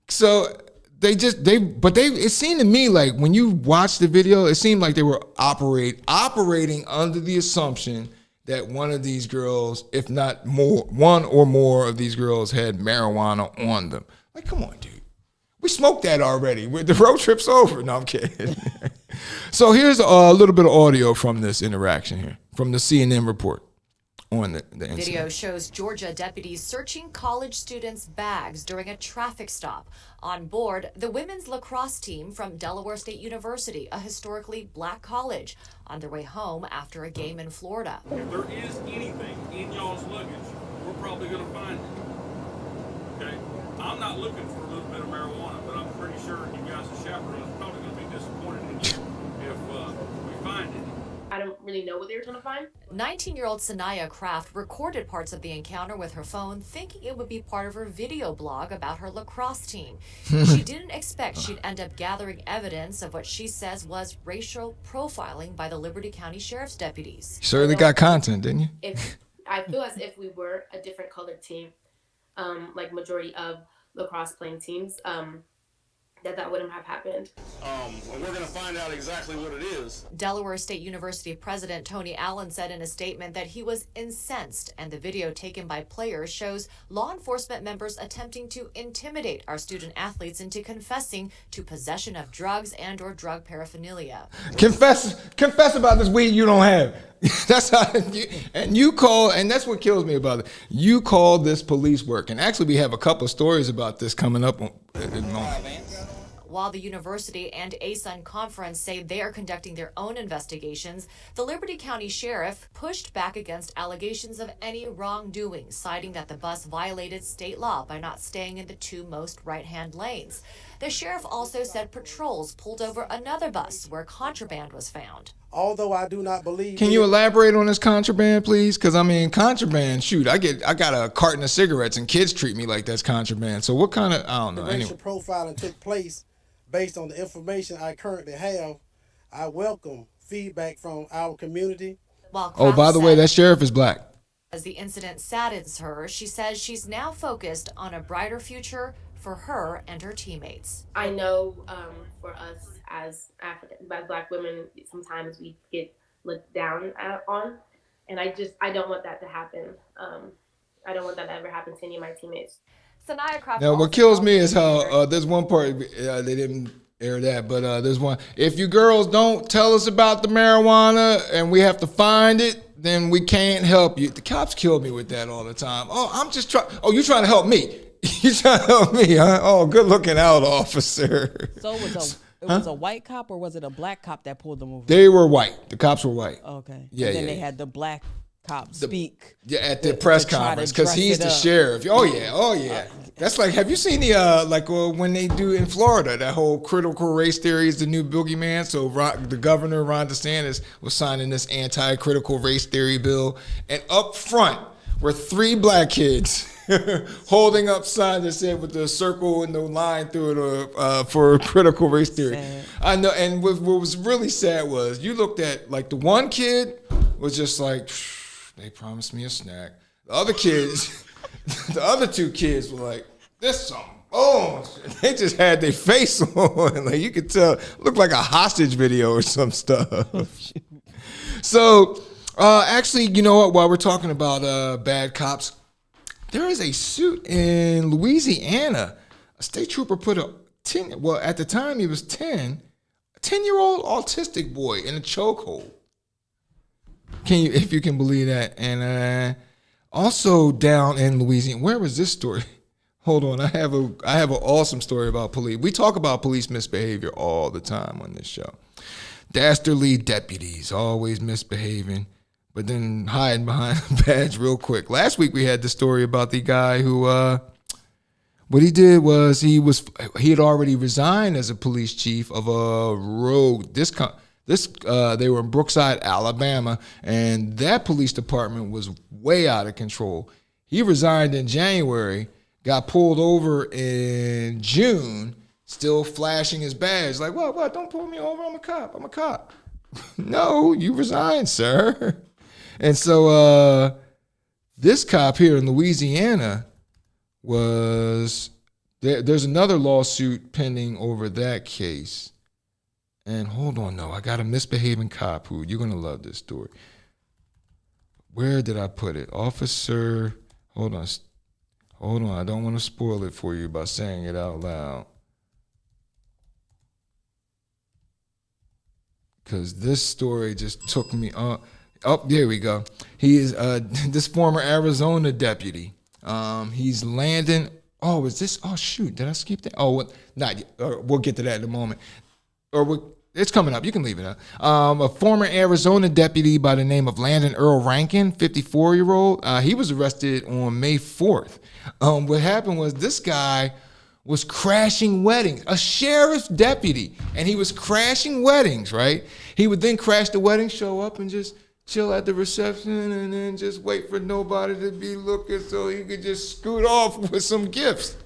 So it seemed to me like when you watch the video, it seemed like they were operating under the assumption that one of these girls, if not more, one or more of these girls had marijuana on them. Like, come on, dude. We smoked that already. The road trip's over. No, I'm kidding. So here's a little bit of audio from this interaction here, from the CNN report. on the Video incident. shows Georgia deputies searching college students' bags during a traffic stop. On board, the women's lacrosse team from Delaware State University, a historically black college, on their way home after a game in Florida. If there is anything in y'all's luggage, we're probably going to find it. Okay? I'm not looking for a little bit of marijuana, but I'm pretty sure you guys as chaperones are probably going to be disappointed in you if we find it. I don't really know what they were trying to find. 19-year-old Sanaya Kraft recorded parts of the encounter with her phone, thinking it would be part of her video blog about her lacrosse team. She didn't expect she'd end up gathering evidence of what she says was racial profiling by the Liberty County Sheriff's deputies. You certainly got content, didn't you? If I feel as if we were a different colored team, like majority of lacrosse playing teams, that wouldn't have happened. We're going to find out exactly what it is. Delaware State University President Tony Allen said in a statement that he was incensed, and the video taken by players shows law enforcement members attempting to intimidate our student athletes into confessing to possession of drugs and or drug paraphernalia. Confess about this weed you don't have. That's how you call, and that's what kills me about it. You call this police work, and actually we have a couple of stories about this coming up on. While the university and ASUN conference say they are conducting their own investigations, the Liberty County Sheriff pushed back against allegations of any wrongdoing, citing that the bus violated state law by not staying in the two most right-hand lanes. The sheriff also said patrols pulled over another bus where contraband was found. Although I do not believe. Can you elaborate on this contraband, please? Because I mean, contraband. Shoot, I got a carton of cigarettes, and kids treat me like that's contraband. So what kind of? I don't know. The racial Anyway. profiling took place based on the information I currently have. I welcome feedback from our community. While Oh, by the way, that sheriff is black. As the incident saddens her, she says she's now focused on a brighter future for her and her teammates. I know for us as black women, sometimes we get looked down on, and I don't want that to happen. I don't want that to ever happen to any of my teammates. Sanaya Kraft. Now, what kills me is how there's one part they didn't air that, but there's one. If you girls don't tell us about the marijuana and we have to find it, then we can't help you. The cops kill me with that all the time. Oh, I'm just trying. Oh, you trying to help me? You trying to help me, huh? Oh, good looking out, officer. So it was a white cop or was it a black cop that pulled them over? They were white. The cops were white. Okay. Yeah, and then yeah. they had the black cop speak. Yeah, at the press conference because he's the sheriff. Oh yeah. That's like, have you seen the when they do in Florida that whole critical race theory is the new boogeyman? So the governor Ron DeSantis was signing this anti-critical race theory bill, and up front were 3 black kids holding up signs that said with the circle and the line through it for critical race theory. Sad. I know, and what was really sad was you looked at like the one kid was just like, they promised me a snack. The other kids, the other 2 kids were like, this something. Oh, they just had their face on. Like you could tell, looked like a hostage video or some stuff. So, actually, you know what? While we're talking about bad cops, there is a suit in Louisiana. A state trooper put at the time he was 10, a 10-year-old autistic boy in a chokehold. If you can believe that. And also down in Louisiana, where was this story? Hold on, I have an awesome story about police. We talk about police misbehavior all the time on this show. Dastardly deputies always misbehaving, but then hiding behind a badge real quick. Last week we had the story about the guy who, what he did was he had already resigned as a police chief of a road. They were in Brookside, Alabama, and that police department was way out of control. He resigned in January, got pulled over in June, still flashing his badge. Like, what? Don't pull me over. I'm a cop. No, you resigned, sir. And so this cop here in Louisiana there's another lawsuit pending over that case. And hold on, I got a misbehaving cop who, you're going to love this story. Where did I put it? Officer, hold on, I don't want to spoil it for you by saying it out loud. Because this story just took me on. Oh, there we go. He is this former Arizona deputy. He's Landon. Oh, is this? Oh, shoot. Did I skip that? Oh, not yet. We'll get to that in a moment. It's coming up. You can leave it up. A former Arizona deputy by the name of Landon Earl Rankin, 54-year-old. He was arrested on May 4th. What happened was this guy was crashing weddings, a sheriff's deputy, and he was crashing weddings, right? He would then crash the wedding, show up, and just chill at the reception, and then just wait for nobody to be looking so he could just scoot off with some gifts.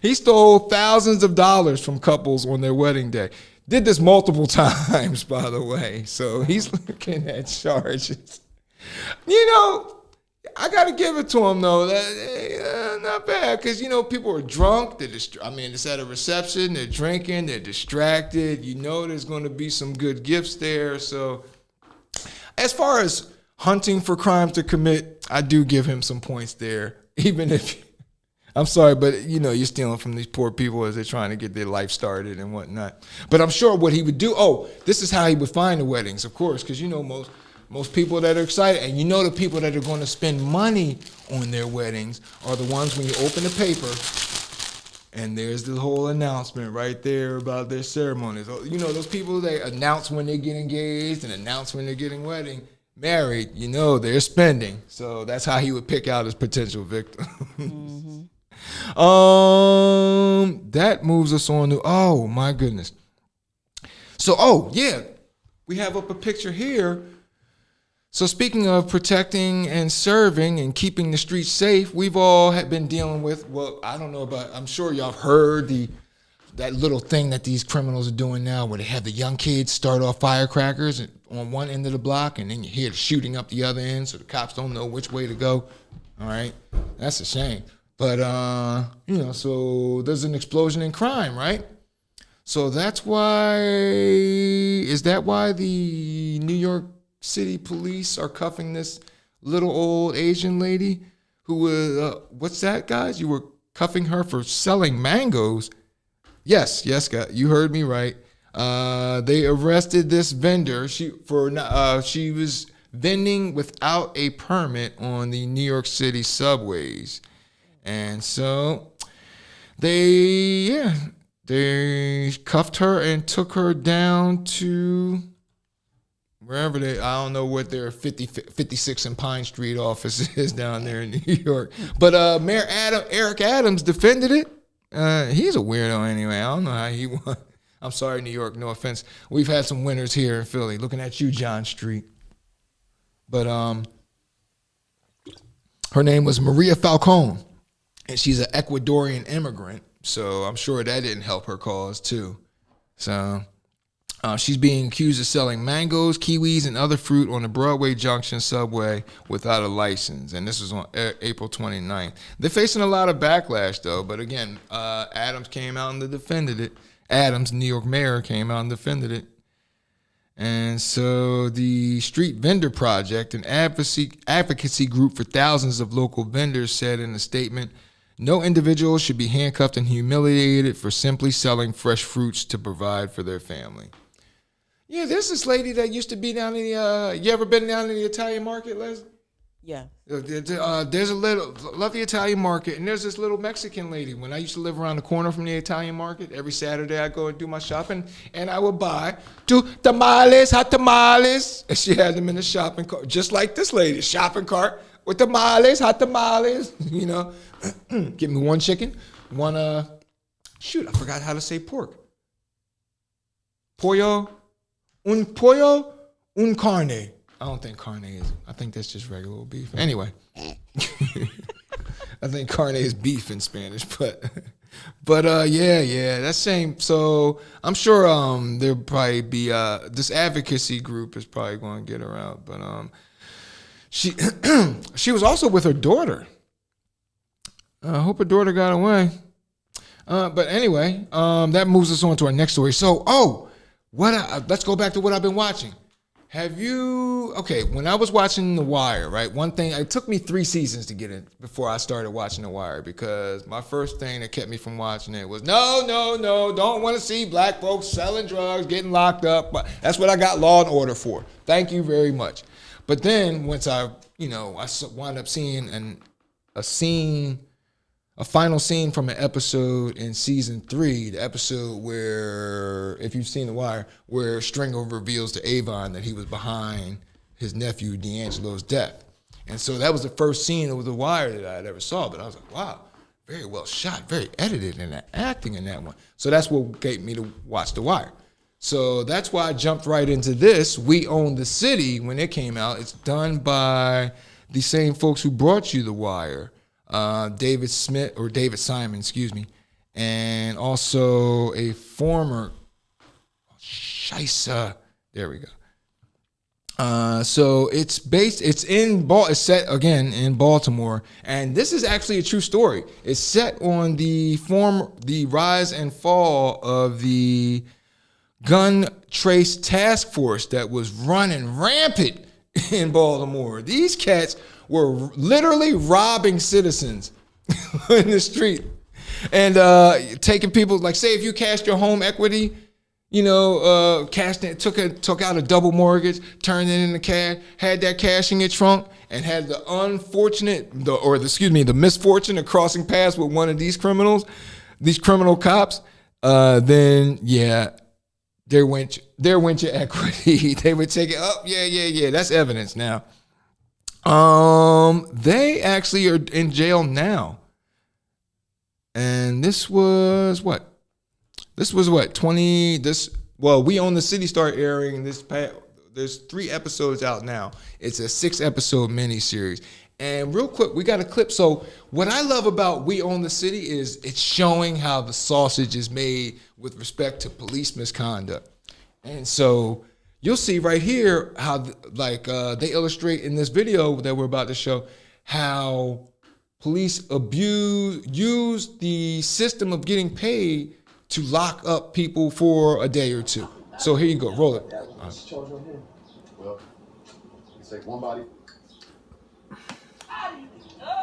He stole thousands of dollars from couples on their wedding day. Did this multiple times, by the way. So he's looking at charges. You know, I got to give it to him, though. Not bad, because, people are drunk. It's at a reception. They're drinking. They're distracted. There's going to be some good gifts there. So as far as hunting for crimes to commit, I do give him some points there, even if I'm sorry, but you're stealing from these poor people as they're trying to get their life started and whatnot. But I'm sure what he would do, this is how he would find the weddings, of course, because most people that are excited, and the people that are going to spend money on their weddings are the ones when you open the paper and there's the whole announcement right there about their ceremonies. Those people, they announce when they get engaged and announce when they're getting married, they're spending. So that's how he would pick out his potential victims. Mm-hmm. That moves us on to, oh my goodness. So, we have up a picture here. So speaking of protecting and serving and keeping the streets safe, we've all been dealing with, I'm sure y'all have heard that little thing that these criminals are doing now where they have the young kids start off firecrackers on one end of the block and then you hear the shooting up the other end so the cops don't know which way to go. All right. That's a shame. But, so there's an explosion in crime, right? So is that why the New York City police are cuffing this little old Asian lady who was, what's that, guys? You were cuffing her for selling mangoes? Yes, guys, you heard me right. They arrested this vendor. She was vending without a permit on the New York City subways. And so they cuffed her and took her down to wherever I don't know what their 56 and Pine Street office is down there in New York. But Mayor Eric Adams defended it. He's a weirdo anyway. I don't know how he won. I'm sorry, New York, no offense. We've had some winners here in Philly. Looking at you, John Street. But her name was Maria Falcone. And she's an Ecuadorian immigrant, so I'm sure that didn't help her cause, too. So she's being accused of selling mangoes, kiwis, and other fruit on the Broadway Junction subway without a license, and this was on April 29th. They're facing a lot of backlash, though, but again, Adams came out and defended it. Adams, New York mayor, came out and defended it. And so the Street Vendor Project, an advocacy group for thousands of local vendors, said in a statement, no individual should be handcuffed and humiliated for simply selling fresh fruits to provide for their family. Yeah, there's this lady that used to be down in the, you ever been down in the Italian market, Leslie? Yeah. There's love the Italian market, and there's this little Mexican lady. When I used to live around the corner from the Italian market, every Saturday I go and do my shopping, and I would buy 2 tamales, hot tamales, and she had them in the shopping cart, just like this lady, shopping cart with tamales, hot tamales, Give me 1 chicken, I forgot how to say pork. Pollo, un carne. I don't think carne is. I think that's just regular old beef. Anyway, I think carne is beef in Spanish, but that's same. So I'm sure there'll probably be this advocacy group is probably going to get her out. But she she was also with her daughter. I hope her daughter got away. But anyway, that moves us on to our next story. So let's go back to what I've been watching. When I was watching The Wire, right, one thing, it took me 3 seasons to get it before I started watching The Wire, because my first thing that kept me from watching it was, no, don't want to see black folks selling drugs, getting locked up. That's what I got Law and Order for. Thank you very much. But then once I wound up seeing a final scene from an episode in season 3, the episode where, if you've seen The Wire, where Stringer reveals to Avon that he was behind his nephew D'Angelo's death. And so that was the first scene of The Wire that I had ever saw. But I was like, wow, very well shot, very edited, and the acting in that one. So that's what gave me to watch The Wire. So that's why I jumped right into this. We Own the City when it came out. It's done by the same folks who brought you The Wire. David Simon, and also a former Scheisse. There we go. So it's set again in Baltimore, and this is actually a true story. It's set on the rise and fall of the gun trace task force that was running rampant in Baltimore. These cats were literally robbing citizens in the street and taking people, like, say if you cashed your home equity, cashed it, took out a double mortgage, turned it into cash, had that cash in your trunk, and had the misfortune of crossing paths with one of these criminal cops, then yeah, there went your equity. They would take it up. Yeah. That's evidence now. They actually are in jail now. And this was what? We Own the City started airing this past, there's 3 episodes out now. It's a 6-episode miniseries. And real quick, we got a clip. So what I love about We Own the City is it's showing how the sausage is made with respect to police misconduct. And so you'll see right here how, they illustrate in this video that we're about to show how police use the system of getting paid to lock up people for a day or two. So here you go, roll it. Well, you take one body.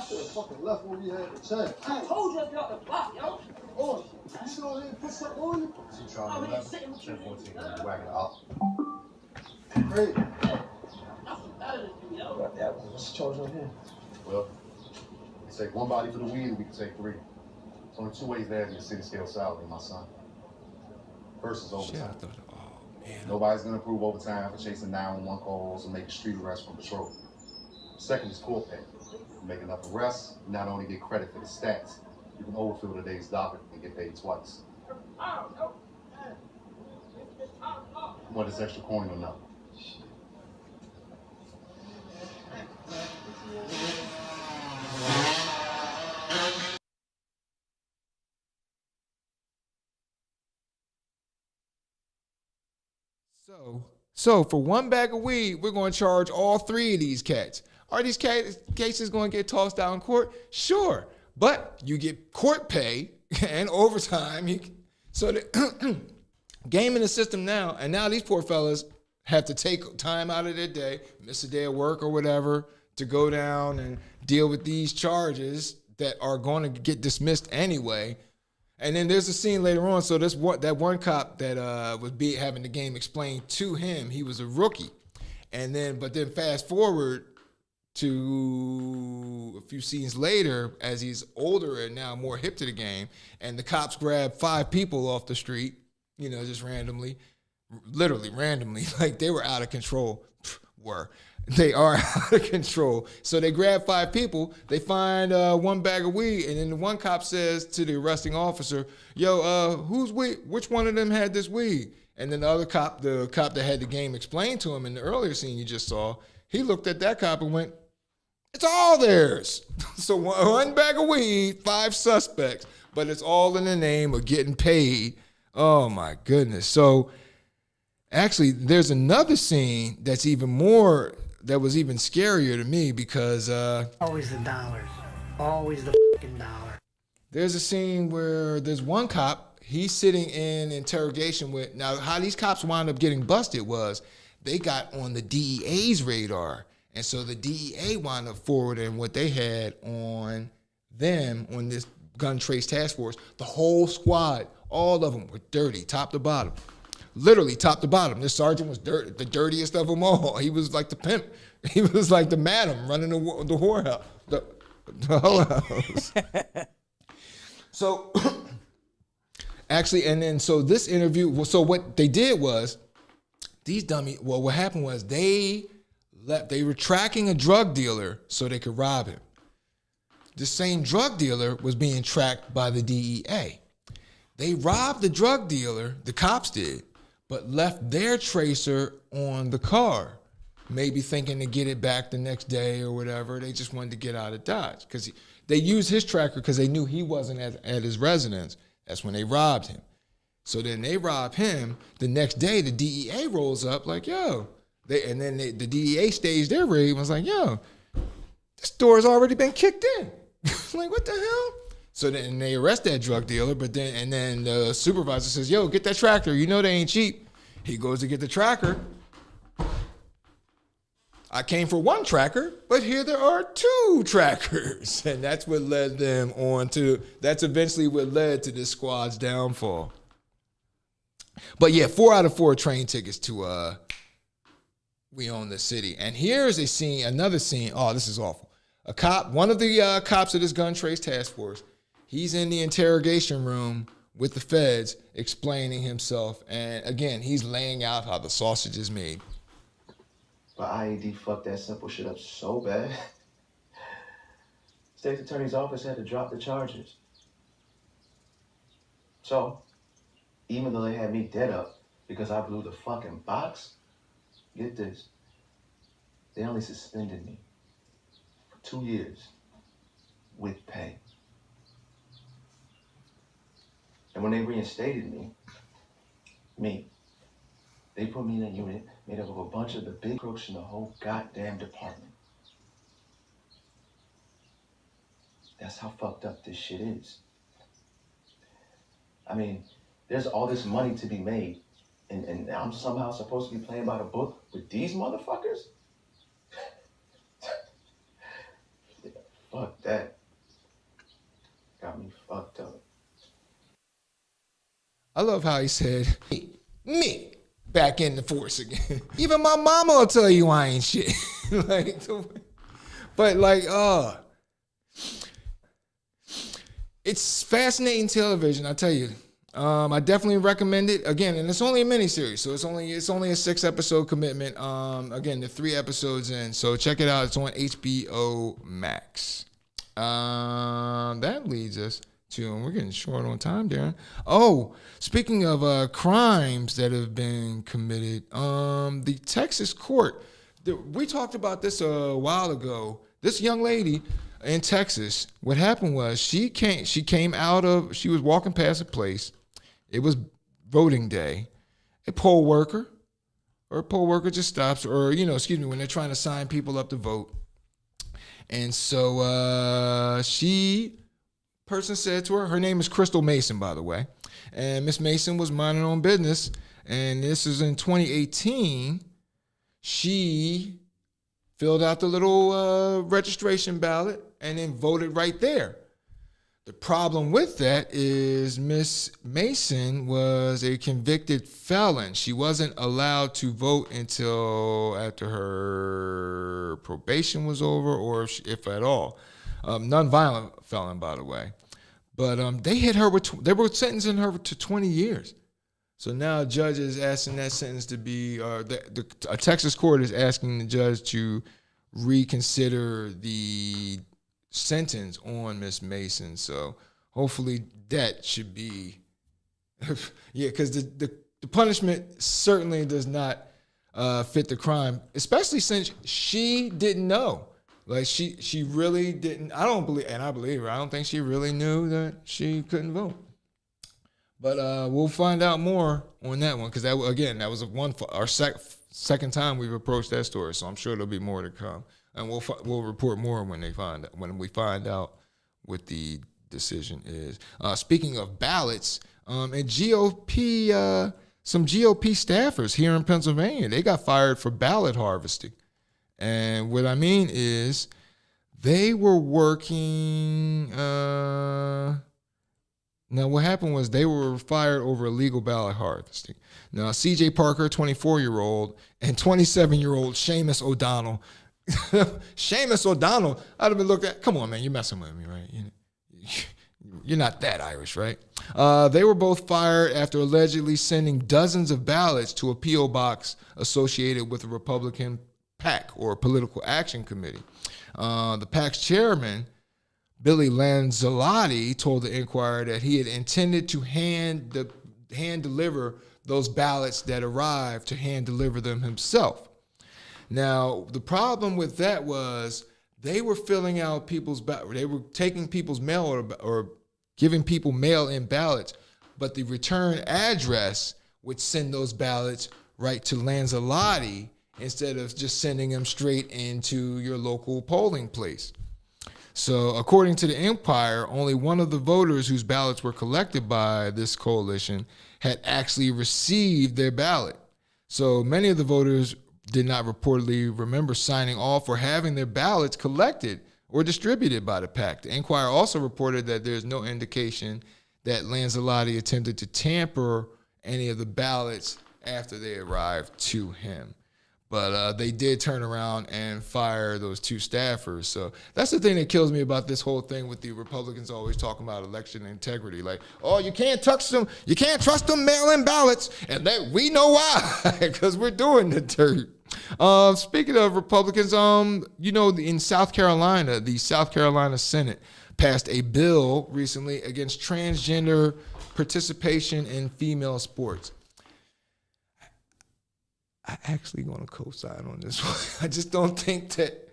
Fucking left when we had the check. I told you about the block, yo. Oh, you should go ahead and put something on you. See, trying to 10-14, whack it out. Great. What's the charge on him? Well, you take one body for the weed, we can take 3. There's only 2 ways to have your city scale salary, my son. First is overtime. Nobody's gonna approve overtime for chasing 911 calls or making street arrests from patrol. Second is court pay. You make enough arrests, you not only get credit for the stats, you can overfill the day's docket and get paid twice. What is extra coin or no? So for 1 bag of weed, we're going to charge all 3 of these cats. Are these cases going to get tossed out in court? Sure, but you get court pay and overtime. So the game in the system now, and now these poor fellas have to take time out of their day, miss a day of work or whatever, to go down and deal with these charges that are going to get dismissed anyway. And then there's a scene later on. So that one cop that was having the game explained to him, he was a rookie. But then fast forward to a few scenes later, as he's older and now more hip to the game, and the cops grab 5 people off the street, just randomly, literally randomly, like they were out of control. They are out of control. So they grab 5 people, they find 1 bag of weed, and then the one cop says to the arresting officer, yo, who's weed? Which one of them had this weed? And then the other cop, the cop that had the game explained to him in the earlier scene you just saw, he looked at that cop and went, it's all theirs. So 1 bag of weed, 5 suspects, but it's all in the name of getting paid. Oh my goodness. So actually, there's another scene that was even scarier to me because always the dollars, always the fucking dollar. There's a scene where there's one cop, he's sitting in interrogation with, now how these cops wound up getting busted was they got on the DEA's radar. And so the DEA wound up forwarding what they had on them on this gun trace task force. The whole squad, all of them were dirty, top to bottom. literally top to bottom. This sergeant was the dirtiest of them all. He was like the pimp. He was like the madam running the whorehouse, the whorehouse. So actually, and then so this interview. So what they did was these dummies. Well, what happened was they were tracking a drug dealer so they could rob him. The same drug dealer was being tracked by the DEA. They robbed the drug dealer, the cops did, but left their tracer on the car, maybe thinking to get it back the next day or whatever. They just wanted to get out of Dodge because they used his tracker because they knew he wasn't at his residence. That's when they robbed him. So then they rob him. The next day, the DEA rolls up like, yo. The DEA staged their raid and was like, yo, this door's already been kicked in. Like, what the hell? So then they arrest that drug dealer, but then the supervisor says, yo, get that tracker. You know they ain't cheap. He goes to get the tracker. I came for one tracker, but here there are two trackers. And that's what led them on to, that's eventually what led to this squad's downfall. But yeah, 4 out of 4 train tickets to We Own the City. And here's a scene, another scene. Oh, this is awful. A cop, one of the cops of this gun trace task force, he's in the interrogation room with the feds explaining himself. And again, he's laying out how the sausage is made. But IED fucked that simple shit up so bad. State's attorney's office had to drop the charges. So, even though they had me dead up because I blew the fucking box, get this, they only suspended me for 2 years with pay. And when they reinstated me, they put me in a unit made up of a bunch of the big crooks in the whole goddamn department. That's how fucked up this shit is. I mean, there's all this money to be made, and I'm somehow supposed to be playing by the book with these motherfuckers? Yeah, fuck that. Got me fucked up. I love how he said, me, back in the force again. Even my mama will tell you I ain't shit. It's fascinating television, I tell you. I definitely recommend it. Again, and it's only a miniseries, so it's only a 6-episode commitment. Again, the 3 episodes in, so check it out. It's on HBO Max. That leads us to, and we're getting short on time, Darren. Oh, speaking of crimes that have been committed, the Texas court. We talked about this a while ago. This young lady in Texas, what happened was she was walking past a place. It was voting day. A poll worker just stops, when they're trying to sign people up to vote. And so person said to her name is Crystal Mason, by the way. And Miss Mason was minding her own business. And this is in 2018. She filled out the little registration ballot and then voted right there. The problem with that is Miss Mason was a convicted felon. She wasn't allowed to vote until after her probation was over, or if at all. Non-violent felon, by the way. But they hit her they were sentencing her to 20 years. So now a judge is asking that sentence to be, a Texas court is asking the judge to reconsider the sentence on Miss Mason. So hopefully that should be, because the punishment certainly does not fit the crime, especially since she didn't know. Like she really didn't. I believe her. I don't think she really knew that she couldn't vote. But we'll find out more on that one, because that was our second time we've approached that story. So I'm sure there'll be more to come, and we'll report more when we find out what the decision is. Speaking of ballots, and GOP, some GOP staffers here in Pennsylvania, they got fired for ballot harvesting. And what I mean is they were working Now, what happened was they were fired over illegal ballot harvesting. Now, C.J. Parker, 24-year-old, and 27-year-old Seamus O'Donnell. Seamus O'Donnell, I'd have been looked at. Come on, man, you're messing with me, right? You're not that Irish, right? They were both fired after allegedly sending dozens of ballots to a P.O. box associated with a Republican PAC, or Political Action Committee. The PAC's chairman, Billy Lanzalotti, told the Inquirer that he had intended to hand deliver those ballots that arrived, to hand deliver them himself. Now, the problem with that was they were filling out people's they were taking people's mail or giving people mail-in ballots, but the return address would send those ballots right to Lanzalotti instead of just sending them straight into your local polling place. So according to the Empire, only one of the voters whose ballots were collected by this coalition had actually received their ballot. So many of the voters did not reportedly remember signing off or having their ballots collected or distributed by the PAC. The Enquirer also reported that there's no indication that Lanzalotti attempted to tamper any of the ballots after they arrived to him. But they did turn around and fire those two staffers. So that's the thing that kills me about this whole thing with the Republicans always talking about election integrity. Like, oh, you can't trust them mail-in ballots. And we know why, because we're doing the dirt. Speaking of Republicans, in South Carolina, the South Carolina Senate passed a bill recently against transgender participation in female sports. I actually going to co-sign on this one. I just don't think that,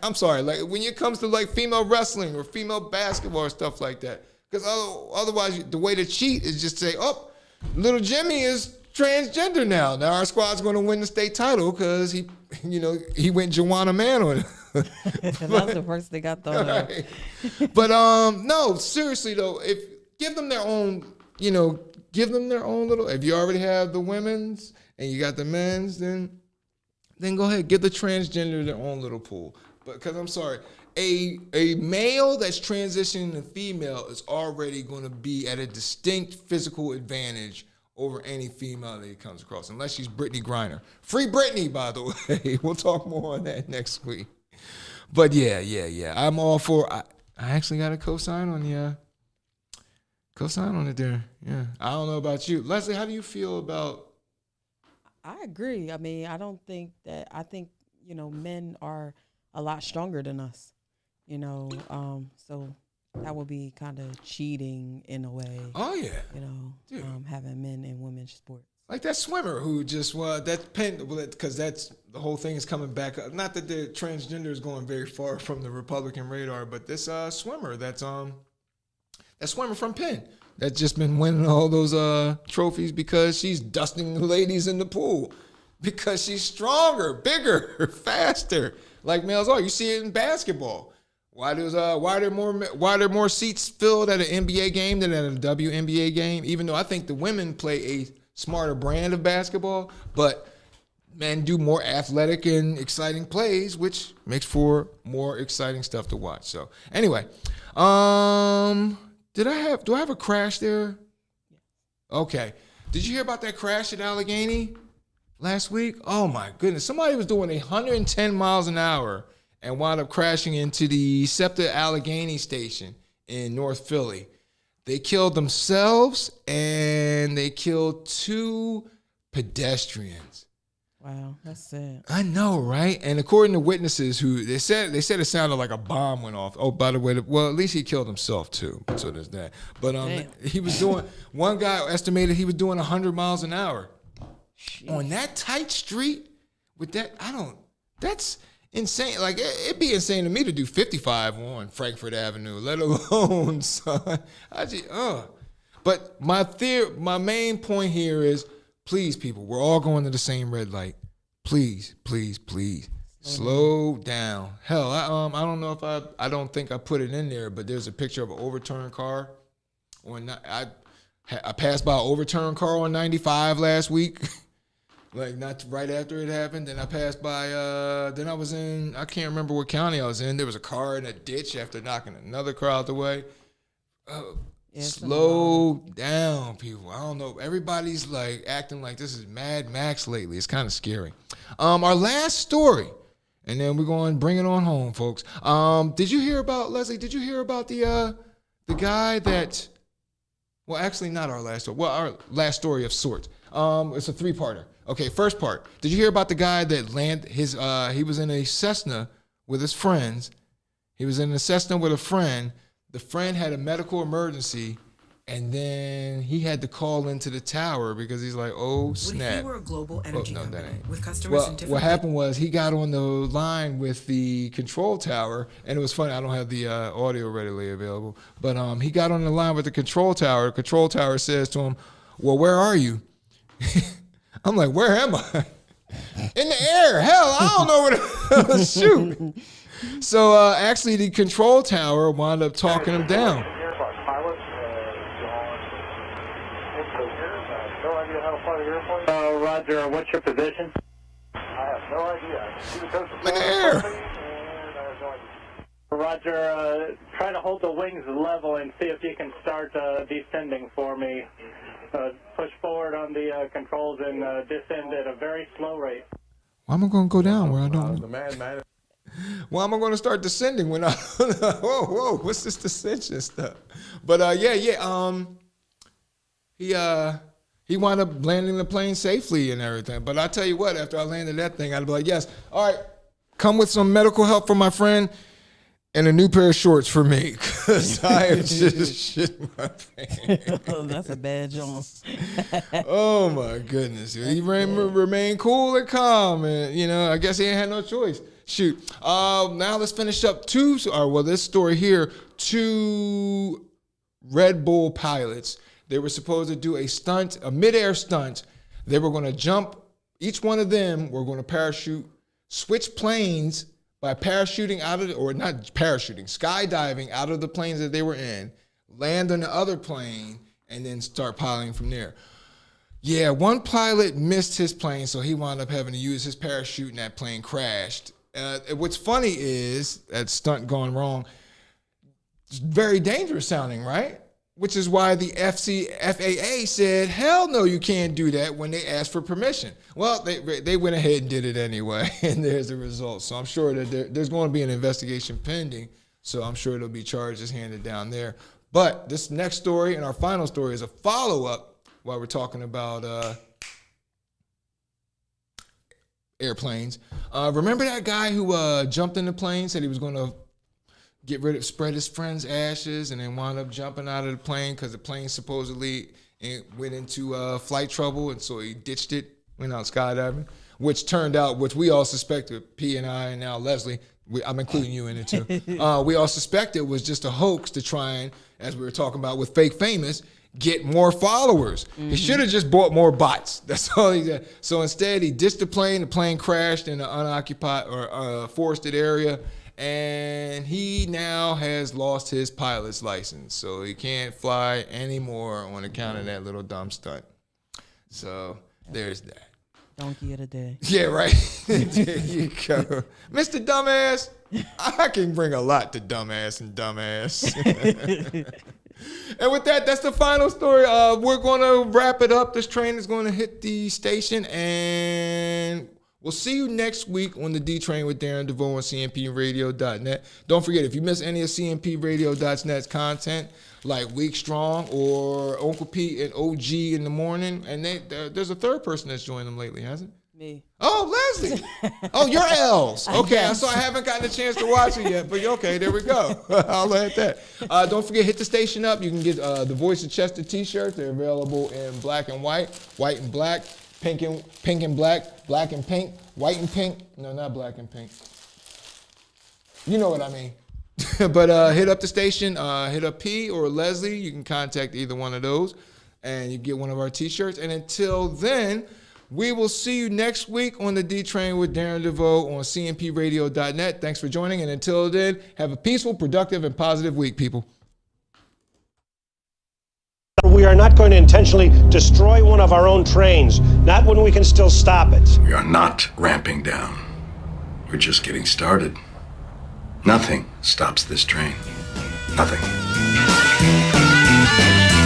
I'm sorry, like when it comes to like female wrestling or female basketball or stuff like that, because otherwise the way to cheat is just say, oh, little Jimmy is transgender now. Now our squad's going to win the state title because he went Joanna Man on it. That's the first thing I thought of. Right. But no, seriously though, give them their own little, if you already have the women's and you got the men's, then go ahead, give the transgender their own little pool. But because I'm sorry, a male that's transitioning to female is already going to be at a distinct physical advantage over any female that he comes across, unless she's Brittany Griner. Free Brittany, by the way. We'll talk more on that next week. But yeah. I'm all for. I actually got a co-sign on it there. Yeah. I don't know about you, Leslie. How do you feel about? I agree. I mean, I think men are a lot stronger than us. So that would be kind of cheating in a way. Oh yeah. Having men in women's sports. Like that swimmer who just because that's the whole thing is coming back up. Not that the transgender is going very far from the Republican radar, but this swimmer that swimmer from Penn that's just been winning all those trophies because she's dusting the ladies in the pool because she's stronger, bigger, faster, like males are. You see it in basketball. Why are there more seats filled at an NBA game than at a WNBA game? Even though I think the women play a smarter brand of basketball, but men do more athletic and exciting plays, which makes for more exciting stuff to watch. So anyway, do I have a crash there? Okay. Did you hear about that crash at Allegheny last week? Oh my goodness. Somebody was doing 110 miles an hour and wound up crashing into the SEPTA Allegheny station in North Philly. They killed themselves and they killed 2 pedestrians. Wow, that's sad. I know, right? And according to witnesses who they said it sounded like a bomb went off. Oh, by the way, at least he killed himself too. So there's that. But he was doing, one guy estimated he was doing 100 miles an hour. Jeez. On that tight street with that, that's insane. Like it'd be insane to me to do 55 on Frankfurt Avenue, let alone, son. But my main point here is, please, people, we're all going to the same red light. Please, slow down. Hell, I don't know if I don't think I put it in there, but there's a picture of an overturned car. I passed by an overturned car on 95 last week. Like not right after it happened. Then I passed by, then I was in, I can't remember what county I was in. There was a car in a ditch after knocking another car out the way. Slow down, people. I don't know. Everybody's like acting like this is Mad Max lately. It's kind of scary. Our last story, and then we're going to bring it on home, folks. Did you hear about, Leslie, did you hear about the guy that, well, actually not our last story. Well, our last story of sorts. It's a three-parter. Okay, first part. Did you hear about the guy that landed his, he was in a Cessna with his friends. He was in a Cessna with a friend. The friend had a medical emergency, and then he had to call into the tower because he's like, oh, snap. What if you were a global energy company with customers Well, in different... what happened was he got on the line with the control tower, and it was funny. I don't have the audio readily available, but he got on the line with the control tower. The control tower says to him, well, where are you? I'm like, where am I? In the air. Hell, I don't know where to shoot. So actually, the control tower wound up talking him down. Roger, what's your position? I have no idea. In the air. Roger, try to hold the wings level and see if you can start descending for me. Push forward on the controls and descend at a very slow rate. Why am I going to go down where I don't? Why am I going to start descending when I? Whoa! What's this descension stuff? But he wound up landing the plane safely and everything. But I tell you what, after I landed that thing, I'd be like, yes, all right, come with some medical help for my friend and a new pair of shorts for me, because I am just shitting my pants. Oh, that's a bad job. Oh my goodness, he remained cool and calm, and I guess he ain't had no choice. Shoot. Now let's finish up this story here. 2 Red Bull pilots. They were supposed to do a midair stunt. They were going to jump. Each one of them were going to switch planes by skydiving out of the planes that they were in, land on the other plane, and then start piloting from there. Yeah, one pilot missed his plane, so he wound up having to use his parachute, and that plane crashed. What's funny is that stunt gone wrong. It's very dangerous sounding, right? Which is why the FAA said, hell no, you can't do that when they asked for permission. Well, they went ahead and did it anyway, and there's the result. So I'm sure that there's going to be an investigation pending, so I'm sure there'll be charges handed down there. But this next story and our final story is a follow-up while we're talking about airplanes. Remember that guy who jumped in the plane, said he was going to spread his friend's ashes, and then wound up jumping out of the plane because the plane supposedly went into flight trouble, and so he ditched it, went out skydiving, which turned out, which we all suspected, P and I and now Leslie, I'm including you in it too, we all suspected was just a hoax to try and, as we were talking about with Fake Famous, get more followers. Mm-hmm. He should have just bought more bots. That's all he did. So instead, he ditched the plane crashed in an unoccupied or forested area, and he now has lost his pilot's license, so he can't fly anymore on account of that little dumb stunt. So there's that. Donkey of the day. Yeah, right. There you go. Mr. Dumbass, I can bring a lot to dumbass and dumbass. And with that, that's the final story. We're going to wrap it up. This train is going to hit the station, and we'll see you next week on the D Train with Darren, DeVoue on CMPRadio.net. Don't forget, if you miss any of CMPRadio.net's content, like Week Strong or Uncle Pete and OG in the morning, and there's a third person that's joined them lately, hasn't it? Me. Oh, Leslie. Oh, you're Els. Okay, so I haven't gotten a chance to watch it yet, but okay, there we go. I'll let that. Don't forget, hit the station up. You can get the Voice of Chester t-shirts. They're available in black and white and black, pink and black, black and pink, white and pink. No, not black and pink. You know what I mean. But hit up the station, hit up P or Leslie. You can contact either one of those, and you get one of our t-shirts. And until then, we will see you next week on the D Train with Darren DeVoue on CMPRadio.net. Thanks for joining, and until then, have a peaceful, productive, and positive week, people. We are not going to intentionally destroy one of our own trains, not when we can still stop it. We are not ramping down. We're just getting started. Nothing stops this train. Nothing. Bye.